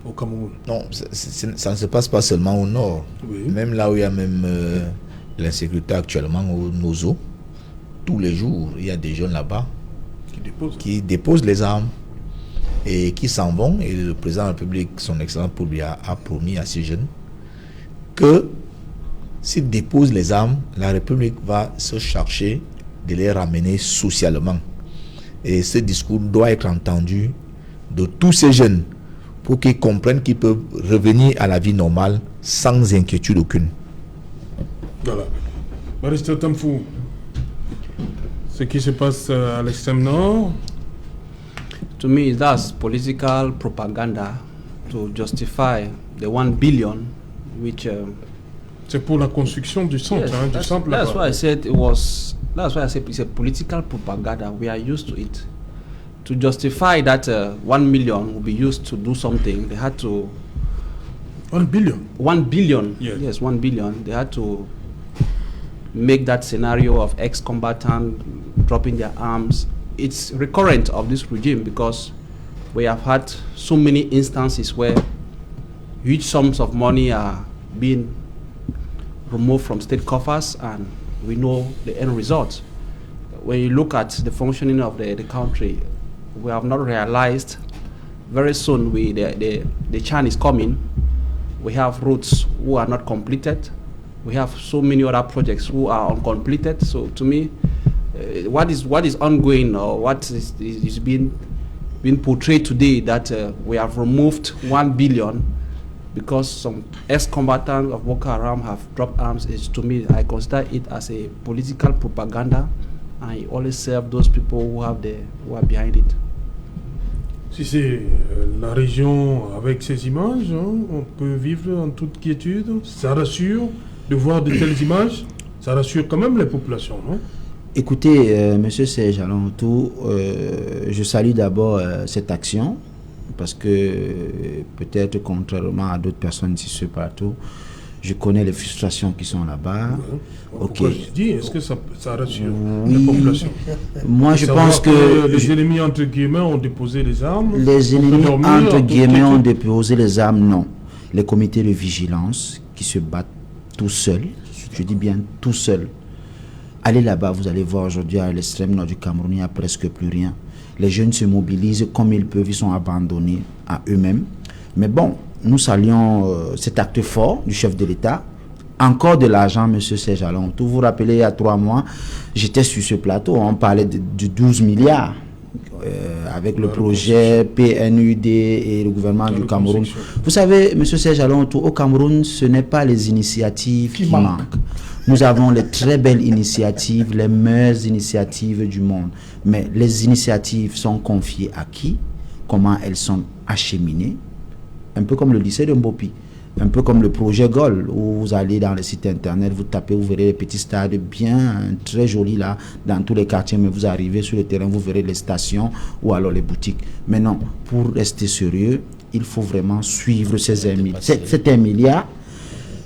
au Cameroun. Non, ça ne se passe pas seulement au nord. Oui. Même là où il y a même l'insécurité actuellement au Nozo, tous les jours, il y a des jeunes là-bas qui déposent les armes et qui s'en vont. Et le président de la République, son excellence pour lui, a promis à ces jeunes que s'ils déposent les armes, la République va se charger de les ramener socialement. Et ce discours doit être entendu de tous ces jeunes pour qu'ils comprennent qu'ils peuvent revenir à la vie normale sans inquiétude aucune. Voilà. Barrister Tamfou, ce qui se passe à l'extrême nord. To me, that's political propaganda to justify the 1 billion which. C'est pour la construction du centre, yes, du centre. That's why I said it was. That's why I said it's a political propaganda. We are used to it. To justify that 1 million will be used to do something, they had to. 1 billion. 1 billion. Yes, 1 billion. They had to make that scenario of ex-combatants dropping their arms. It's recurrent of this regime because we have had so many instances where huge sums of money are being removed from state coffers, and we know the end result. When you look at the functioning of the country, we have not realized very soon the Chan is coming. We have roads who are not completed. We have so many other projects who are uncompleted. So to me, what is ongoing or what is being portrayed today that we have removed 1 billion because some ex-combatants of Boko Haram have dropped arms, is, to me, I consider it as a political propaganda, and it always serve those people who are behind it. Si c'est la région avec ces images, hein, on peut vivre en toute quiétude. Ça rassure de voir de telles images. Ça rassure quand même les populations, non? Écoutez, Monsieur Serge Alantou, je salue d'abord cette action parce que peut-être contrairement à d'autres personnes ici sur ce plateau, je connais les frustrations qui sont là-bas. Pourquoi je dis, est-ce que ça rassure les populations? Moi, je pense que les ennemis entre guillemets ont déposé les armes. Les ennemis entre guillemets ont déposé les armes, non. Les comités de vigilance qui se battent tout seuls, je dis bien tout seuls. Allez là-bas, vous allez voir aujourd'hui à l'extrême nord du Cameroun, il n'y a presque plus rien. Les jeunes se mobilisent comme ils peuvent, ils sont abandonnés à eux-mêmes. Mais bon, nous saluons cet acte fort du chef de l'État. Encore de l'argent, M. Serge Alantou. Vous vous rappelez, il y a 3 mois, j'étais sur ce plateau, on parlait de 12 milliards avec le projet PNUD et le gouvernement du Cameroun. Vous savez, M. Serge Alantou, au Cameroun, ce n'est pas les initiatives qui manquent. Nous avons les très belles initiatives, les meilleures initiatives du monde. Mais les initiatives sont confiées à qui? Comment elles sont acheminées? Un peu comme le lycée de Mbopi, un peu comme le projet GOL, où vous allez dans le site internet, vous tapez, vous verrez les petits stades bien, très jolis là, dans tous les quartiers, mais vous arrivez sur le terrain, vous verrez les stations ou alors les boutiques. Mais non, pour rester sérieux, il faut vraiment suivre ces 1 milliard. C'est 1 milliard,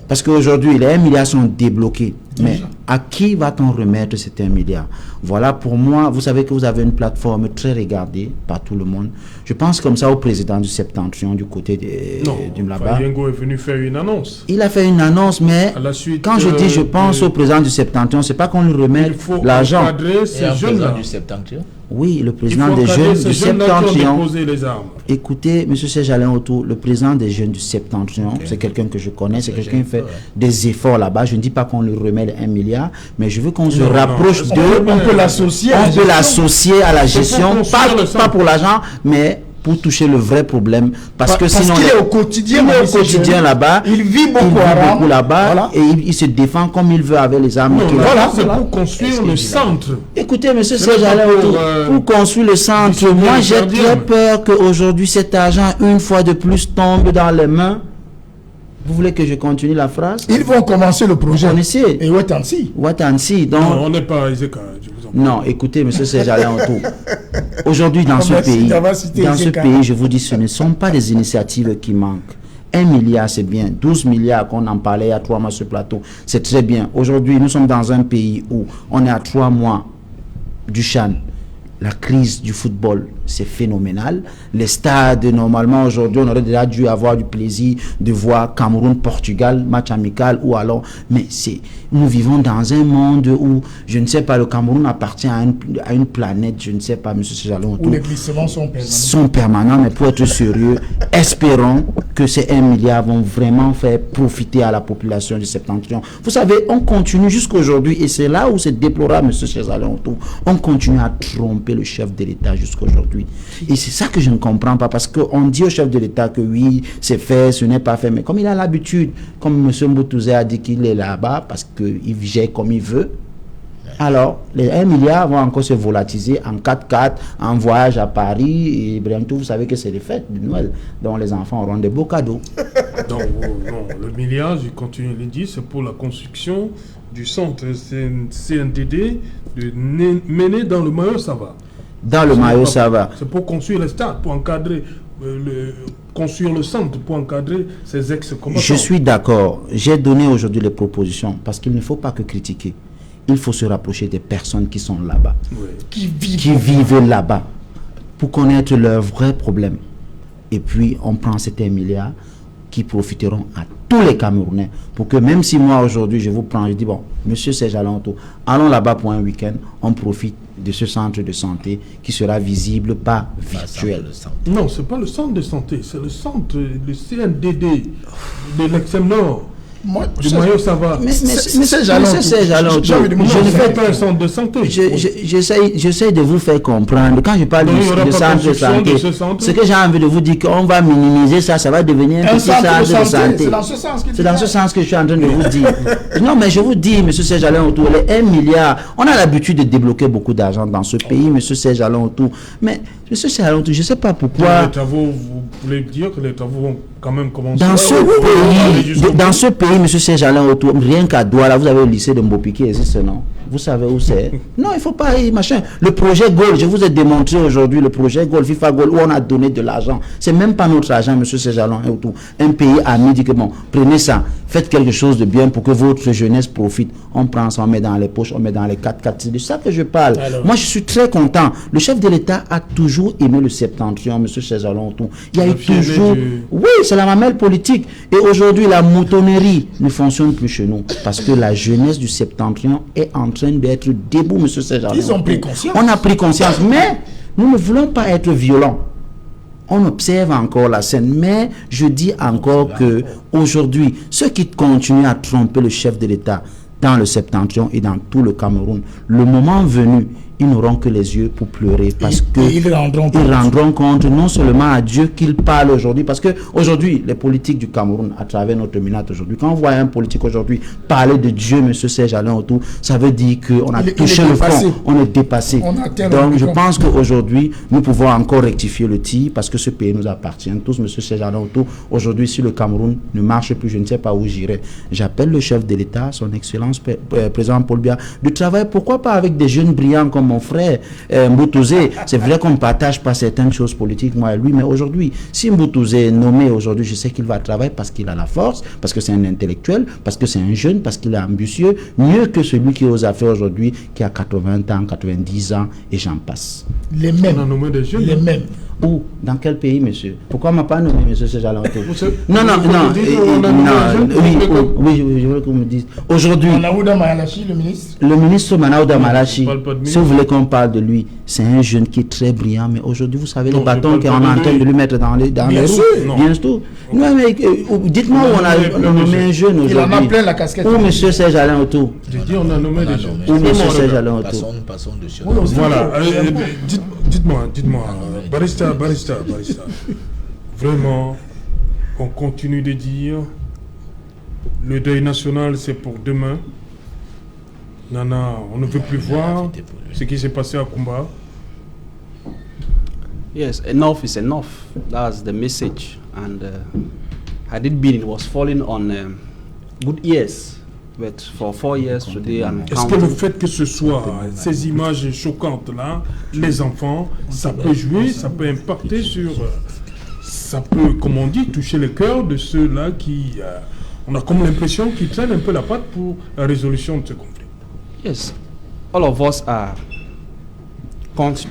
parce qu'aujourd'hui, les 1 milliard sont débloqués. Mais à qui va-t-on remettre cet 1 milliard? Voilà, pour moi, vous savez que vous avez une plateforme très regardée par tout le monde. Je pense comme ça au président du Septentrion du côté du Mlaba. Fayengo est venu faire une annonce. Il a fait une annonce, mais quand je dis je pense au président du Septentrion, c'est pas qu'on lui remette l'argent. Et un président du Septentrion? Oui, le président des jeunes du Septentrion. Écoutez, M. Serge Alantou, le président des jeunes du Septentrion, c'est quelqu'un que je connais, c'est quelqu'un qui fait des efforts là-bas. Je ne dis pas qu'on lui remet les 1 milliard, mais je veux qu'on se rapproche d'eux. On peut l'associer à la gestion, pas pour l'argent, mais pour toucher le vrai problème. Parce que sinon, qu'il est au quotidien, là-bas. Il vit beaucoup là-bas. Voilà. Et il se défend comme il veut avec les armes. C'est pour construire le centre. Écoutez, monsieur Serge Alain Autou, pour construire le centre, moi j'ai très peur qu'aujourd'hui cet argent, une fois de plus, tombe dans les mains. Vous voulez que je continue la phrase? Ils vont commencer le projet. Et Watansi. Donc, non, on n'est pas Iseka. Non, écoutez, monsieur Serge Alain Autou. Aujourd'hui, dans ce pays, je vous dis, ce ne sont pas des initiatives qui manquent. 1 milliard, c'est bien. 12 milliards qu'on en parlait il y a 3 mois sur le plateau, c'est très bien. Aujourd'hui, nous sommes dans un pays où on est à 3 mois du CHAN. La crise du football, c'est phénoménal. Les stades, normalement, aujourd'hui, on aurait déjà dû avoir du plaisir de voir Cameroun-Portugal, match amical, ou alors... Mais nous vivons dans un monde où, je ne sais pas, le Cameroun appartient à une planète, je ne sais pas, M. Sejalon. Où les glissements sont permanents. Sont permanents, mais pour être sérieux, espérons que ces 1 milliard vont vraiment faire profiter à la population du Septentrion. Vous savez, on continue jusqu'à aujourd'hui, et c'est là où c'est déplorable, M. Sejalon. On continue à tromper le chef de l'État jusqu'à aujourd'hui. Et c'est ça que je ne comprends pas, parce qu'on dit au chef de l'État que oui, c'est fait, ce n'est pas fait, mais comme il a l'habitude, comme M. Mboutouzé a dit qu'il est là-bas, parce qu'il gère comme il veut, alors les 1 milliard vont encore se volatiliser en 4x4, en voyage à Paris, et bientôt vous savez que c'est les fêtes de Noël, dont les enfants auront des beaux cadeaux. Non, le milliard, je continue de le dire, c'est pour la construction du centre CNDD de Méné dans le Mayo Sava. Dans le Mayo Sava. C'est pour construire le stade, pour encadrer, construire le centre, pour encadrer ces ex-combattants. Je suis d'accord. J'ai donné aujourd'hui les propositions, parce qu'il ne faut pas que critiquer. Il faut se rapprocher des personnes qui sont là-bas, qui vivent là-bas, pour connaître leurs vrais problèmes. Et puis, on prend cet 1 milliard qui profiteront à tous les Camerounais, pour que même si moi aujourd'hui je vous prends, je dis bon, monsieur Serge Alain Autou, allons là-bas pour un week-end, on profite de ce centre de santé qui sera visible, pas virtuel. Non, c'est pas le centre de santé, c'est le centre, le CNDD de l'extrême nord. Moi, du Mayo, ça va. Mais Serge Alain Autou, je ne fais pas un centre de santé. J'essaie de vous faire comprendre. Quand je parle de centre de santé, ce que j'ai envie de vous dire, qu'on va minimiser ça, ça va devenir un petit centre de santé. C'est dans ce sens que je suis en train de vous dire. Non, mais je vous dis, M. Serge Alain Autou, les 1 milliard, on a l'habitude de débloquer beaucoup d'argent dans ce pays, M. Serge Alain Autou. Mais M. Serge Alain Autou, je ne sais pas pourquoi... Les travaux, vous voulez dire que les travaux vont quand même commencer dans ce pays, M. Serge Alain Autou, rien qu'à Douala, vous avez le lycée de Mbopiké, existe, non? Vous savez où c'est? Non, il ne faut pas, machin. Le projet Goal, je vous ai démontré aujourd'hui le projet Goal, FIFA Goal, où on a donné de l'argent. C'est même pas notre argent, M. Serge Alain Autou. Un pays ami dit que bon, prenez ça, faites quelque chose de bien pour que votre jeunesse profite. On prend ça, on met dans les poches, on met dans les 4x4. C'est de ça que je parle. Alors, moi, je suis très content. Le chef de l'État a toujours aimé le Septentrion, M. Serge Alain Autou. Il y a eu toujours... Oui, c'est la mamelle politique. Et aujourd'hui, la moutonnerie ne fonctionne plus chez nous. Parce que la jeunesse du Septentrion est en train d'être debout, M. Serge Alain Autou. Ils ont pris conscience. On a pris conscience. Mais nous ne voulons pas être violents. On observe encore la scène, mais je dis encore que aujourd'hui, ceux qui continuent à tromper le chef de l'État dans le Septentrion et dans tout le Cameroun, le moment venu, ils n'auront que les yeux pour pleurer parce qu'ils rendront compte non seulement à Dieu qu'ils parlent aujourd'hui, parce que aujourd'hui, les politiques du Cameroun, à travers notre minute aujourd'hui, quand on voit un politique aujourd'hui parler de Dieu, M. Serge Alain Autou, ça veut dire qu'on a touché le fond, on est dépassé. Donc je pense qu'aujourd'hui, nous pouvons encore rectifier le tir parce que ce pays nous appartient tous, M. Serge Alain Autou. Aujourd'hui, si le Cameroun ne marche plus, je ne sais pas où j'irai. J'appelle le chef de l'État, son Excellence président Paul Biya, de travailler, pourquoi pas avec des jeunes brillants comme mon frère Mboutouzé. C'est vrai qu'on ne partage pas certaines choses politiques, moi et lui, mais aujourd'hui, si Mboutouzé est nommé aujourd'hui, je sais qu'il va travailler parce qu'il a la force, parce que c'est un intellectuel, parce que c'est un jeune, parce qu'il est ambitieux, mieux que celui qui ose faire aujourd'hui, qui a 80 ans, 90 ans, et j'en passe. Les mêmes. On a nommé des jeunes. Les mêmes. Où? Dans quel pays, monsieur? Pourquoi on ne m'a pas nommé, monsieur Serge Alain Autou? Non, oui, je veux que vous me dites. Aujourd'hui, Manaouda Malachi, le ministre. Le ministre Manaouda Malachi, si vous voulez qu'on parle de lui, c'est un jeune qui est très brillant, mais aujourd'hui, vous savez, les bâtons qu'on est en train de lui mettre dans les roues. Bien sûr. Non, mais dites-moi où on a nommé un jeune aujourd'hui. Il en a plein la casquette. Où monsieur Serge Alain Autou? J'ai dit, on a nommé des jeunes. Où monsieur Serge Alain Autou? Passons de Voilà. Dites-moi, barista. Vraiment, on continue de dire, le deuil national, c'est pour demain. Nana, on ne veut plus voir ce qui s'est passé à Kumba. Yes, enough is enough. That's the message. And had it been, it was falling on good ears. But for 4 years today, I'm Est-ce que le fait que ce soit ces images choquantes-là, les enfants, ça peut jouer, ça peut impacter sur... ça peut, comme on dit, toucher le cœur de ceux-là qui... on a comme l'impression qu'ils traînent un peu la patte pour la résolution de ce conflit. Yes, all of us are...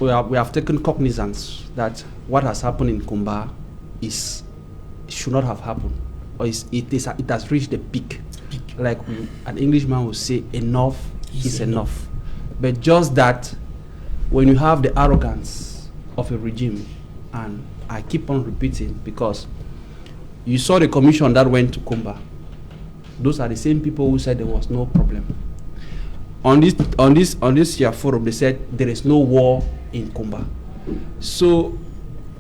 we have taken cognizance that what has happened in Kumba should not have happened, or it has reached the peak. Like an Englishman would say, enough is enough. But just that, when you have the arrogance of a regime, and I keep on repeating, because you saw the commission that went to Kumba. Those are the same people who said there was no problem. On this year forum, they said there is no war in Kumba. So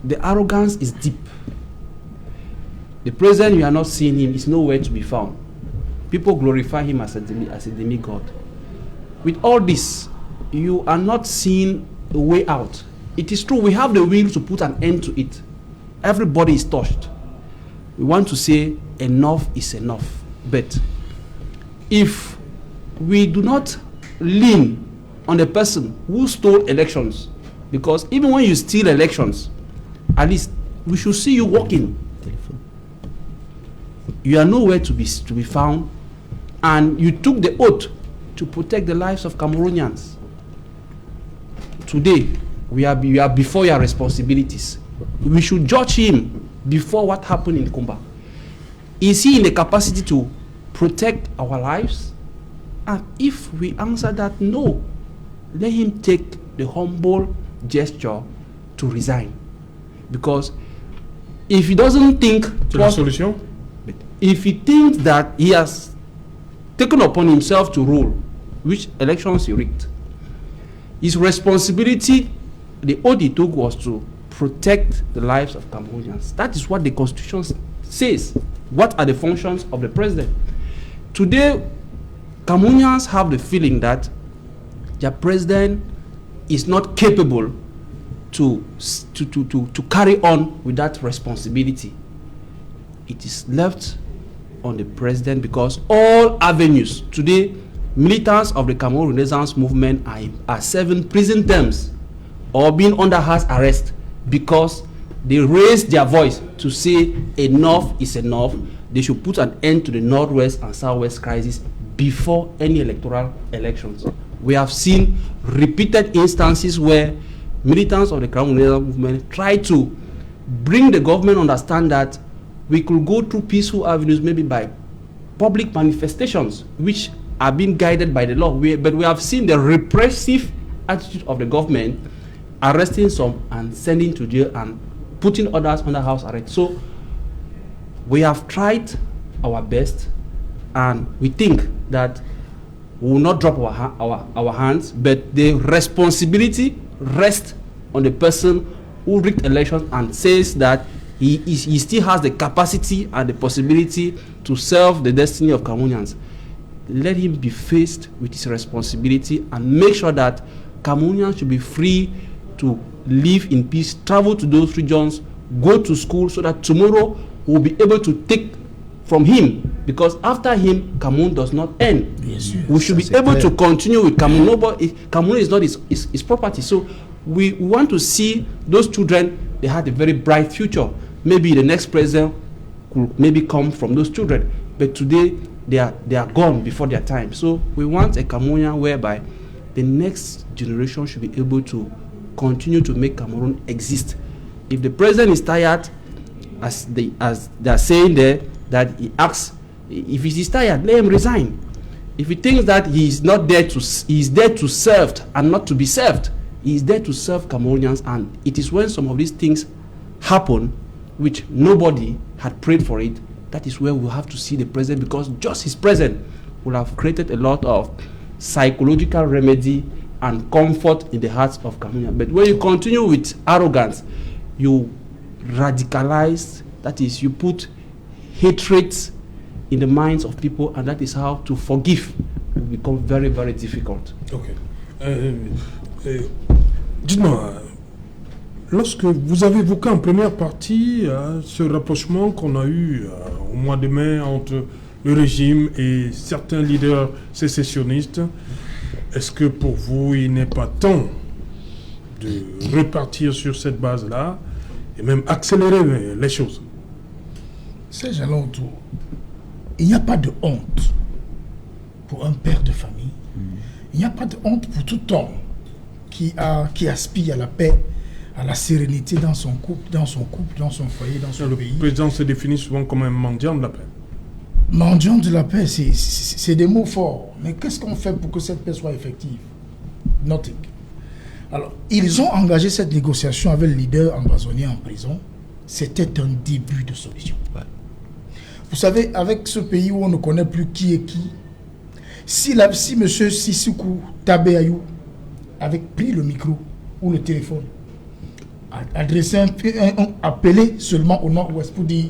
the arrogance is deep. The president, you are not seeing him, is nowhere to be found. People glorify him as a demigod. With all this, you are not seeing a way out. It is true, we have the will to put an end to it. Everybody is touched. We want to say enough is enough. But if we do not lean on the person who stole elections, because even when you steal elections, at least we should see you walking. You are nowhere to be found, and you took the oath to protect the lives of Cameroonians. Today, we are before your responsibilities. We should judge him before what happened in Kumba. Is he in the capacity to protect our lives? And if we answer that no, let him take the humble gesture to resign. Because if he doesn't think... If he thinks that he has taken upon himself to rule, which elections he rigged, his responsibility, the oath he took, was to protect the lives of Cameroonians. That is what the Constitution says. What are the functions of the president? Today, Cameroonians have the feeling that their president is not capable to carry on with that responsibility. It is left on the president, because all avenues today, militants of the Cameroon Renaissance movement are serving prison terms or being under house arrest because they raised their voice to say enough is enough. They should put an end to the Northwest and Southwest crisis before any electoral elections. We have seen repeated instances where militants of the Cameroon Renaissance movement try to bring the government understand that we could go through peaceful avenues, maybe by public manifestations, which are being guided by the law. But we have seen the repressive attitude of the government, arresting some and sending to jail and putting others under house arrest. So we have tried our best, and we think that we will not drop our hands, but the responsibility rests on the person who rigged elections and says that he still has the capacity and the possibility to serve the destiny of Cameroonians. Let him be faced with his responsibility and make sure that Cameroonians should be free to live in peace, travel to those regions, go to school, so that tomorrow we'll be able to take from him, because after him, Cameroon does not end. Yes, we should be able to continue with Cameroon. Cameroon is not his property. So we want to see those children, they had a very bright future. Maybe the next president could maybe come from those children, but today they are gone before their time. So we want a Cameroonian whereby the next generation should be able to continue to make Cameroon exist. If the president is tired, as they are saying there, that he asks, if he is tired, let him resign. If he thinks that he is not there he is there to serve and not to be served, he is there to serve Cameroonians. And it is when some of these things happen, which nobody had prayed for it, that is where we'll have to see the president, because just his presence will have created a lot of psychological remedy and comfort in the hearts of Cameroonians. But when you continue with arrogance, you radicalize, that is, you put hatred in the minds of people, and that is how to forgive will become very, very difficult. Ok. Dites-moi, lorsque vous avez évoqué en première partie ce rapprochement qu'on a eu au mois de mai entre le régime et certains leaders sécessionnistes, est-ce que pour vous, il n'est pas temps de repartir sur cette base-là et même accélérer les choses? Ces gens-là autour, il n'y a pas de honte pour un père de famille. Il n'y a pas de honte pour tout homme qui aspire à la paix, à la sérénité dans son couple, dans son foyer, dans son pays. Le président se définit souvent comme un mendiant de la paix. Mendiant de la paix, c'est des mots forts. Mais qu'est-ce qu'on fait pour que cette paix soit effective? Nothing. Alors, ils ont engagé cette négociation avec le leader empoisonné en prison. C'était un début de solution. Ouais. Vous savez, avec ce pays où on ne connaît plus qui est qui, si M. Sissoko Tabeayou avait pris le micro ou le téléphone, appelé seulement au nord-ouest pour dire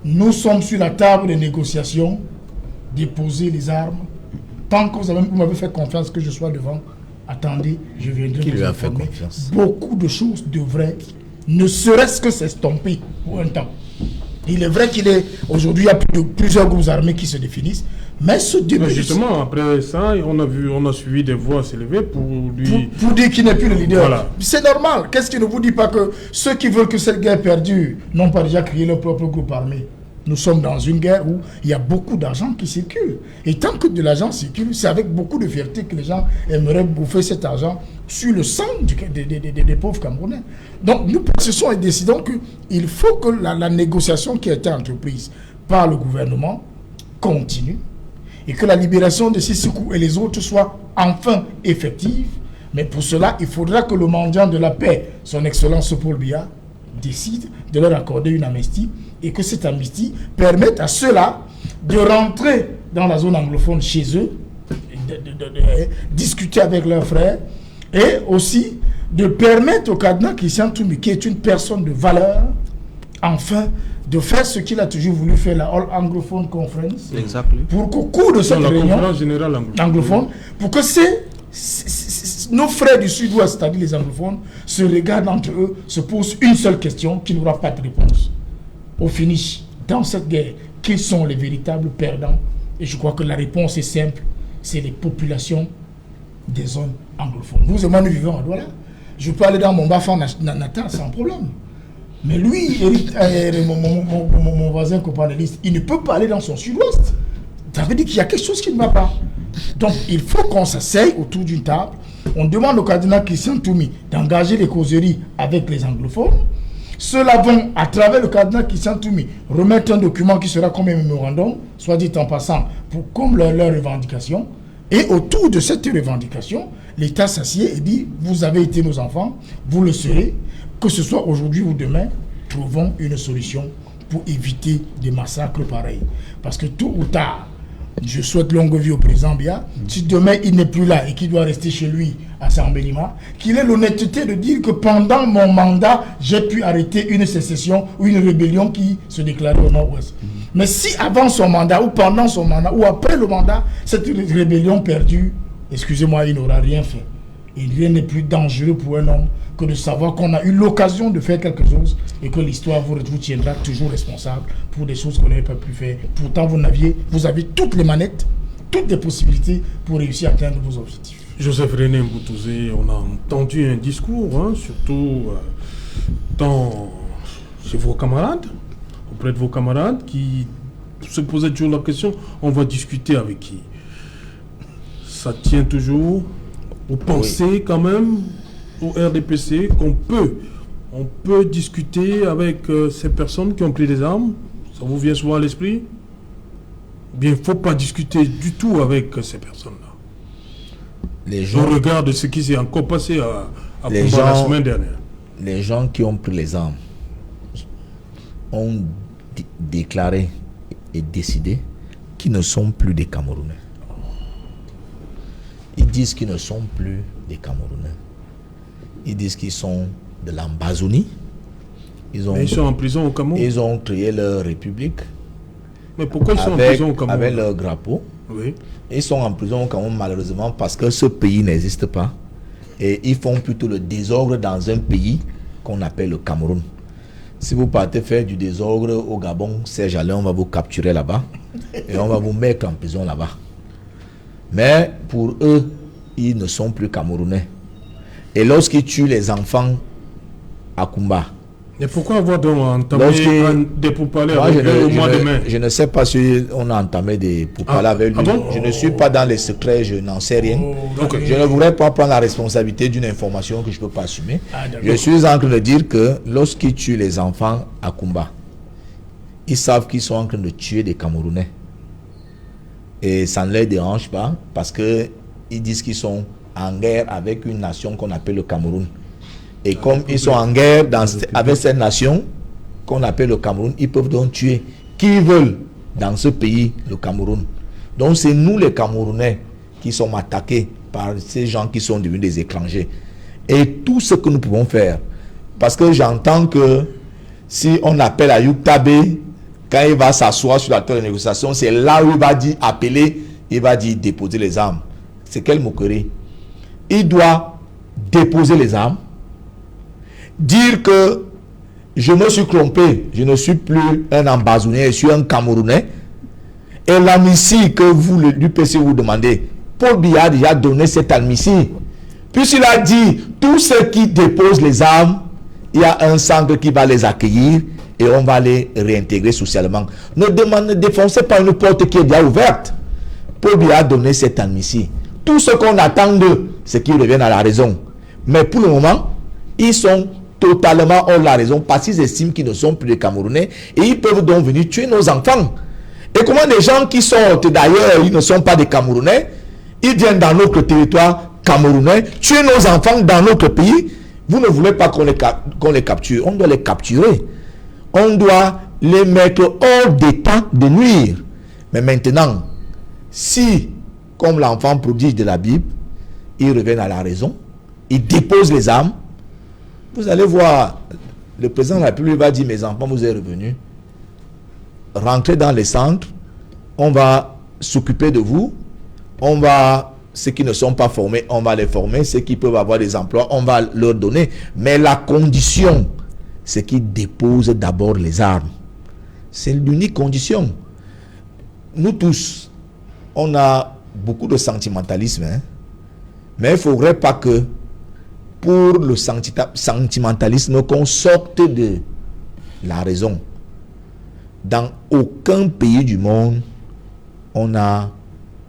nous sommes sur la table de négociation, déposez les armes. Tant que vous m'avez fait confiance que je sois devant, attendez, je viendrai vous informer. Beaucoup de choses devraient, ne serait-ce que s'estomper pour un temps. Il est vrai aujourd'hui, il y a plusieurs groupes armés qui se définissent, mais ce début... Mais justement, après ça, on a suivi des voix s'élever pour lui... Pour dire qu'il n'est plus le leader. Voilà. C'est normal. Qu'est-ce qui ne vous dit pas que ceux qui veulent que cette guerre perdure n'ont pas déjà créé leur propre groupe armé? Nous sommes dans une guerre où il y a beaucoup d'argent qui circule. Et tant que de l'argent circule, c'est avec beaucoup de fierté que les gens aimeraient bouffer cet argent sur le sang des pauvres Camerounais. Donc nous pensons et décidons qu'il faut que la négociation qui a été entreprise par le gouvernement continue et que la libération de Sissoko et les autres soit enfin effective. Mais pour cela, il faudra que le mendiant de la paix, son Excellence Paul Biya, décide de leur accorder une amnistie et que cette amnistie permette à ceux-là de rentrer dans la zone anglophone chez eux, de discuter avec leurs frères et aussi de permettre au cardinal Christian Toumi, qui est une personne de valeur, enfin de faire ce qu'il a toujours voulu faire, la All Anglophone Conference, pour qu'au cours de cette réunion anglophone, pour que nos frères du Sud-Ouest, c'est-à-dire les anglophones, se regardent entre eux, se posent une seule question qui n'aura pas de réponse. Au finish, dans cette guerre, qui sont les véritables perdants? Et je crois que la réponse est simple, c'est les populations des zones anglophones. Vous et moi, nous vivons à Douala. Je peux aller dans mon bas-fond natal sans problème. Mais lui, mon voisin copanéliste, il ne peut pas aller dans son Sud-Ouest. Ça veut dire qu'il y a quelque chose qui ne va pas. Donc, il faut qu'on s'asseye autour d'une table. On demande au cardinal Christian Toumi d'engager les causeries avec les anglophones. Ceux-là vont, à travers le cardinal Christian Toumi, remettre un document qui sera comme un mémorandum, soit dit en passant, comme leur revendication. Et autour de cette revendication, l'État s'assied et dit, vous avez été nos enfants, vous le serez, que ce soit aujourd'hui ou demain, trouvons une solution pour éviter des massacres pareils. Parce que tôt ou tard, je souhaite longue vie au président Biya. Si demain il n'est plus là et qu'il doit rester chez lui à Sambelima, qu'il ait l'honnêteté de dire que pendant mon mandat, j'ai pu arrêter une sécession ou une rébellion qui se déclarait au nord-ouest. Mais si avant son mandat ou pendant son mandat ou après le mandat, cette rébellion perdue, excusez-moi, il n'aura rien fait. Et rien n'est plus dangereux pour un homme que de savoir qu'on a eu l'occasion de faire quelque chose et que l'histoire vous tiendra toujours responsable pour des choses qu'on n'avait pas pu faire. Pourtant, vous avez toutes les manettes, toutes les possibilités pour réussir à atteindre vos objectifs. Joseph René Mboutouzé, on a entendu un discours, surtout chez vos camarades, auprès de vos camarades qui se posaient toujours la question, on va discuter avec qui? Ça tient toujours? Vous pensez quand même au RDPC qu'on peut discuter avec ces personnes qui ont pris des armes? Ça vous vient souvent à l'esprit? Bien, il ne faut pas discuter du tout avec ces personnes-là. Au regard de ce qui s'est encore passé à Kumba la semaine dernière. Les gens qui ont pris les armes ont déclaré et décidé qu'ils ne sont plus des Camerounais. Ils disent qu'ils ne sont plus des Camerounais. Ils disent qu'ils sont de l'Ambazonie. Mais ils sont en prison au Cameroun. Ils ont créé leur république. Mais pourquoi ils sont en prison au Cameroun? Avec leur drapeau. Oui. Ils sont en prison au Cameroun malheureusement parce que ce pays n'existe pas. Et ils font plutôt le désordre dans un pays qu'on appelle le Cameroun. Si vous partez faire du désordre au Gabon, Serge Alain, on va vous capturer là-bas. Et on va vous mettre en prison là-bas. Mais pour eux, ils ne sont plus Camerounais. Et lorsqu'ils tuent les enfants à Kumba. Et pourquoi avoir donc entamé des pourparlers avec au mois de mai? Je ne sais pas si on a entamé des pourparlers avec lui. Je ne suis pas dans les secrets, je n'en sais rien. Je ne voudrais pas prendre la responsabilité d'une information que je ne peux pas assumer. Je suis en train de dire que lorsqu'ils tuent les enfants à Kumba, ils savent qu'ils sont en train de tuer des Camerounais. Et ça ne les dérange pas parce qu'ils disent qu'ils sont en guerre avec une nation qu'on appelle le Cameroun. Et comme ils sont en guerre avec cette nation qu'on appelle le Cameroun, ils peuvent donc tuer qui ils veulent dans ce pays, le Cameroun. Donc c'est nous les Camerounais qui sommes attaqués par ces gens qui sont devenus des étrangers. Et tout ce que nous pouvons faire, parce que j'entends que si on appelle Ayoub Tabé, quand il va s'asseoir sur la table de négociation, c'est là où il va dire appeler, il va dire déposer les armes. C'est quelle moquerie? Il doit déposer les armes, dire que je me suis trompé, je ne suis plus un Ambazounais, je suis un Camerounais. Et l'amnistie que vous, l'UPC, vous demandez, Paul Biya a déjà donné cette amnistie. Puisqu'il a dit, tous ceux qui déposent les armes, il y a un centre qui va les accueillir et on va les réintégrer socialement. Ne défoncez pas une porte qui est déjà ouverte. Paul Biya a donné cette amnistie. Tout ce qu'on attend d'eux, c'est qu'ils reviennent à la raison. Mais pour le moment, ils sont totalement hors la raison parce qu'ils estiment qu'ils ne sont plus des Camerounais et ils peuvent donc venir tuer nos enfants. Et comment des gens qui sortent d'ailleurs, ils ne sont pas des Camerounais, ils viennent dans notre territoire camerounais, tuer nos enfants dans notre pays. Vous ne voulez pas qu'on les capture. On doit les capturer. On doit les mettre hors d'état de nuire. Mais maintenant, si, comme l'enfant prodige de la Bible, ils reviennent à la raison, ils déposent les armes, vous allez voir, le président de la République va dire, mes enfants, vous êtes revenus, rentrez dans les centres, on va s'occuper de vous, on va, ceux qui ne sont pas formés, on va les former, ceux qui peuvent avoir des emplois, on va leur donner. Mais la condition, c'est qu'ils déposent d'abord les armes. C'est l'unique condition. Nous tous, on a beaucoup de sentimentalisme, hein? Mais il ne faudrait pas que pour le sentimentalisme qu'on sorte de la raison. Dans aucun pays du monde, on a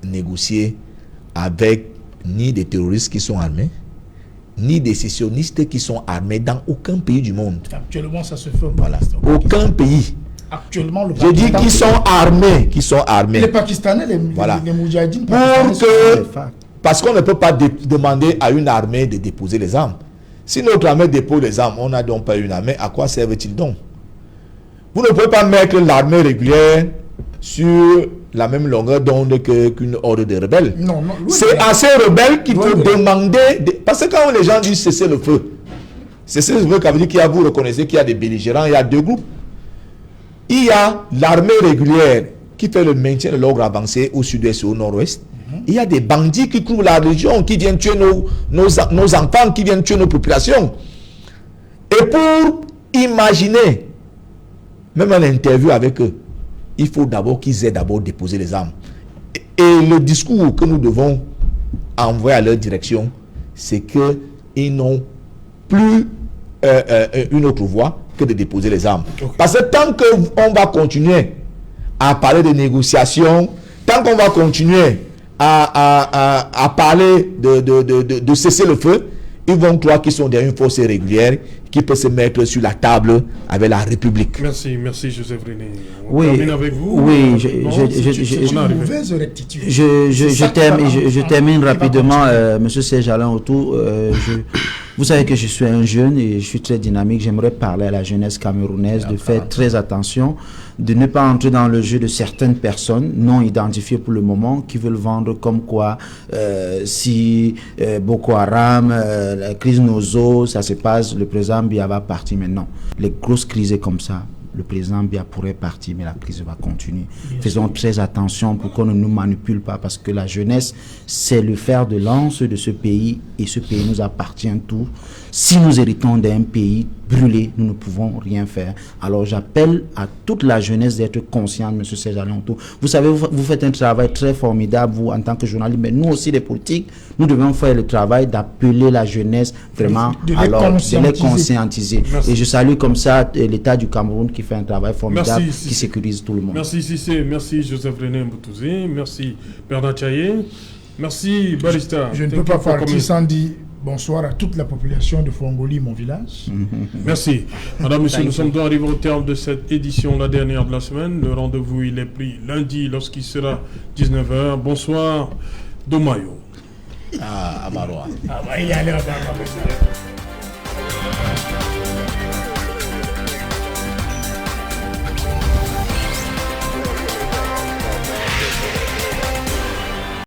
négocié avec ni des terroristes qui sont armés, ni des sécessionnistes qui sont armés dans aucun pays du monde. Actuellement, ça se fait. Voilà. Aucun pays. Actuellement, le Pakistan. Je dis qu'ils sont armés, Les Pakistanais, les Moudjahidines, parce qu'on ne peut pas demander à une armée de déposer les armes. Si notre armée dépose les armes, on n'a donc pas une armée, à quoi servent-ils donc? Vous ne pouvez pas mettre l'armée régulière sur la même longueur d'onde qu'une horde de rebelles. Non, c'est à ces rebelles qu'il faut demander... Parce que quand les gens disent cesser le feu, cesser le feu, ça veut dire qu'il y a, vous reconnaissez qu'il y a des belligérants, il y a deux groupes. Il y a l'armée régulière qui fait le maintien de l'ordre avancé au sud-est et au nord-ouest. Il y a des bandits qui couvrent la région, qui viennent tuer nos enfants, qui viennent tuer nos populations. Et pour imaginer, même en interview avec eux, il faut d'abord qu'ils aient d'abord déposé les armes. Et le discours que nous devons envoyer à leur direction, c'est qu'ils n'ont plus une autre voie que de déposer les armes. Okay. Parce que tant qu'on va continuer à parler de négociations, tant qu'on va continuer à parler de cesser le feu, ils vont croire qu'ils sont derrière une force régulière qui peut se mettre sur la table avec la République. Merci Joseph René. On termine avec vous. Oui, je termine rapidement, Monsieur Serge Alain Autou. Vous savez que je suis un jeune et je suis très dynamique. J'aimerais parler à la jeunesse camerounaise de faire très attention, de ne pas entrer dans le jeu de certaines personnes non identifiées pour le moment qui veulent vendre comme quoi si Boko Haram, la crise Nozo, ça se passe, le président Biya va partir maintenant. Les grosses crises comme ça, le président Biya pourrait partir, mais la crise va continuer. Faisons très attention pour qu'on ne nous manipule pas, parce que la jeunesse, c'est le fer de lance de ce pays, et ce pays nous appartient tous. Si nous héritons d'un pays brûlé, nous ne pouvons rien faire. Alors j'appelle à toute la jeunesse d'être consciente, M. Serge Alionto. Vous savez, vous faites un travail très formidable, vous, en tant que journaliste, mais nous aussi, les politiques, nous devons faire le travail d'appeler la jeunesse vraiment de les conscientiser. Et je salue comme ça l'État du Cameroun qui fait un travail formidable, qui sécurise tout le monde. Merci Cissé, merci Joseph René Mboutouzi, merci Bernard Tchaye, merci Barista. Je ne peux pas partir sans dire bonsoir à toute la population de Fongoli, mon village. Merci. Madame, Monsieur, nous sommes arrivés au terme de cette édition, la dernière de la semaine. Le rendez-vous, il est pris lundi lorsqu'il sera 19h. Bonsoir, Domayo. Amaroa. Il y a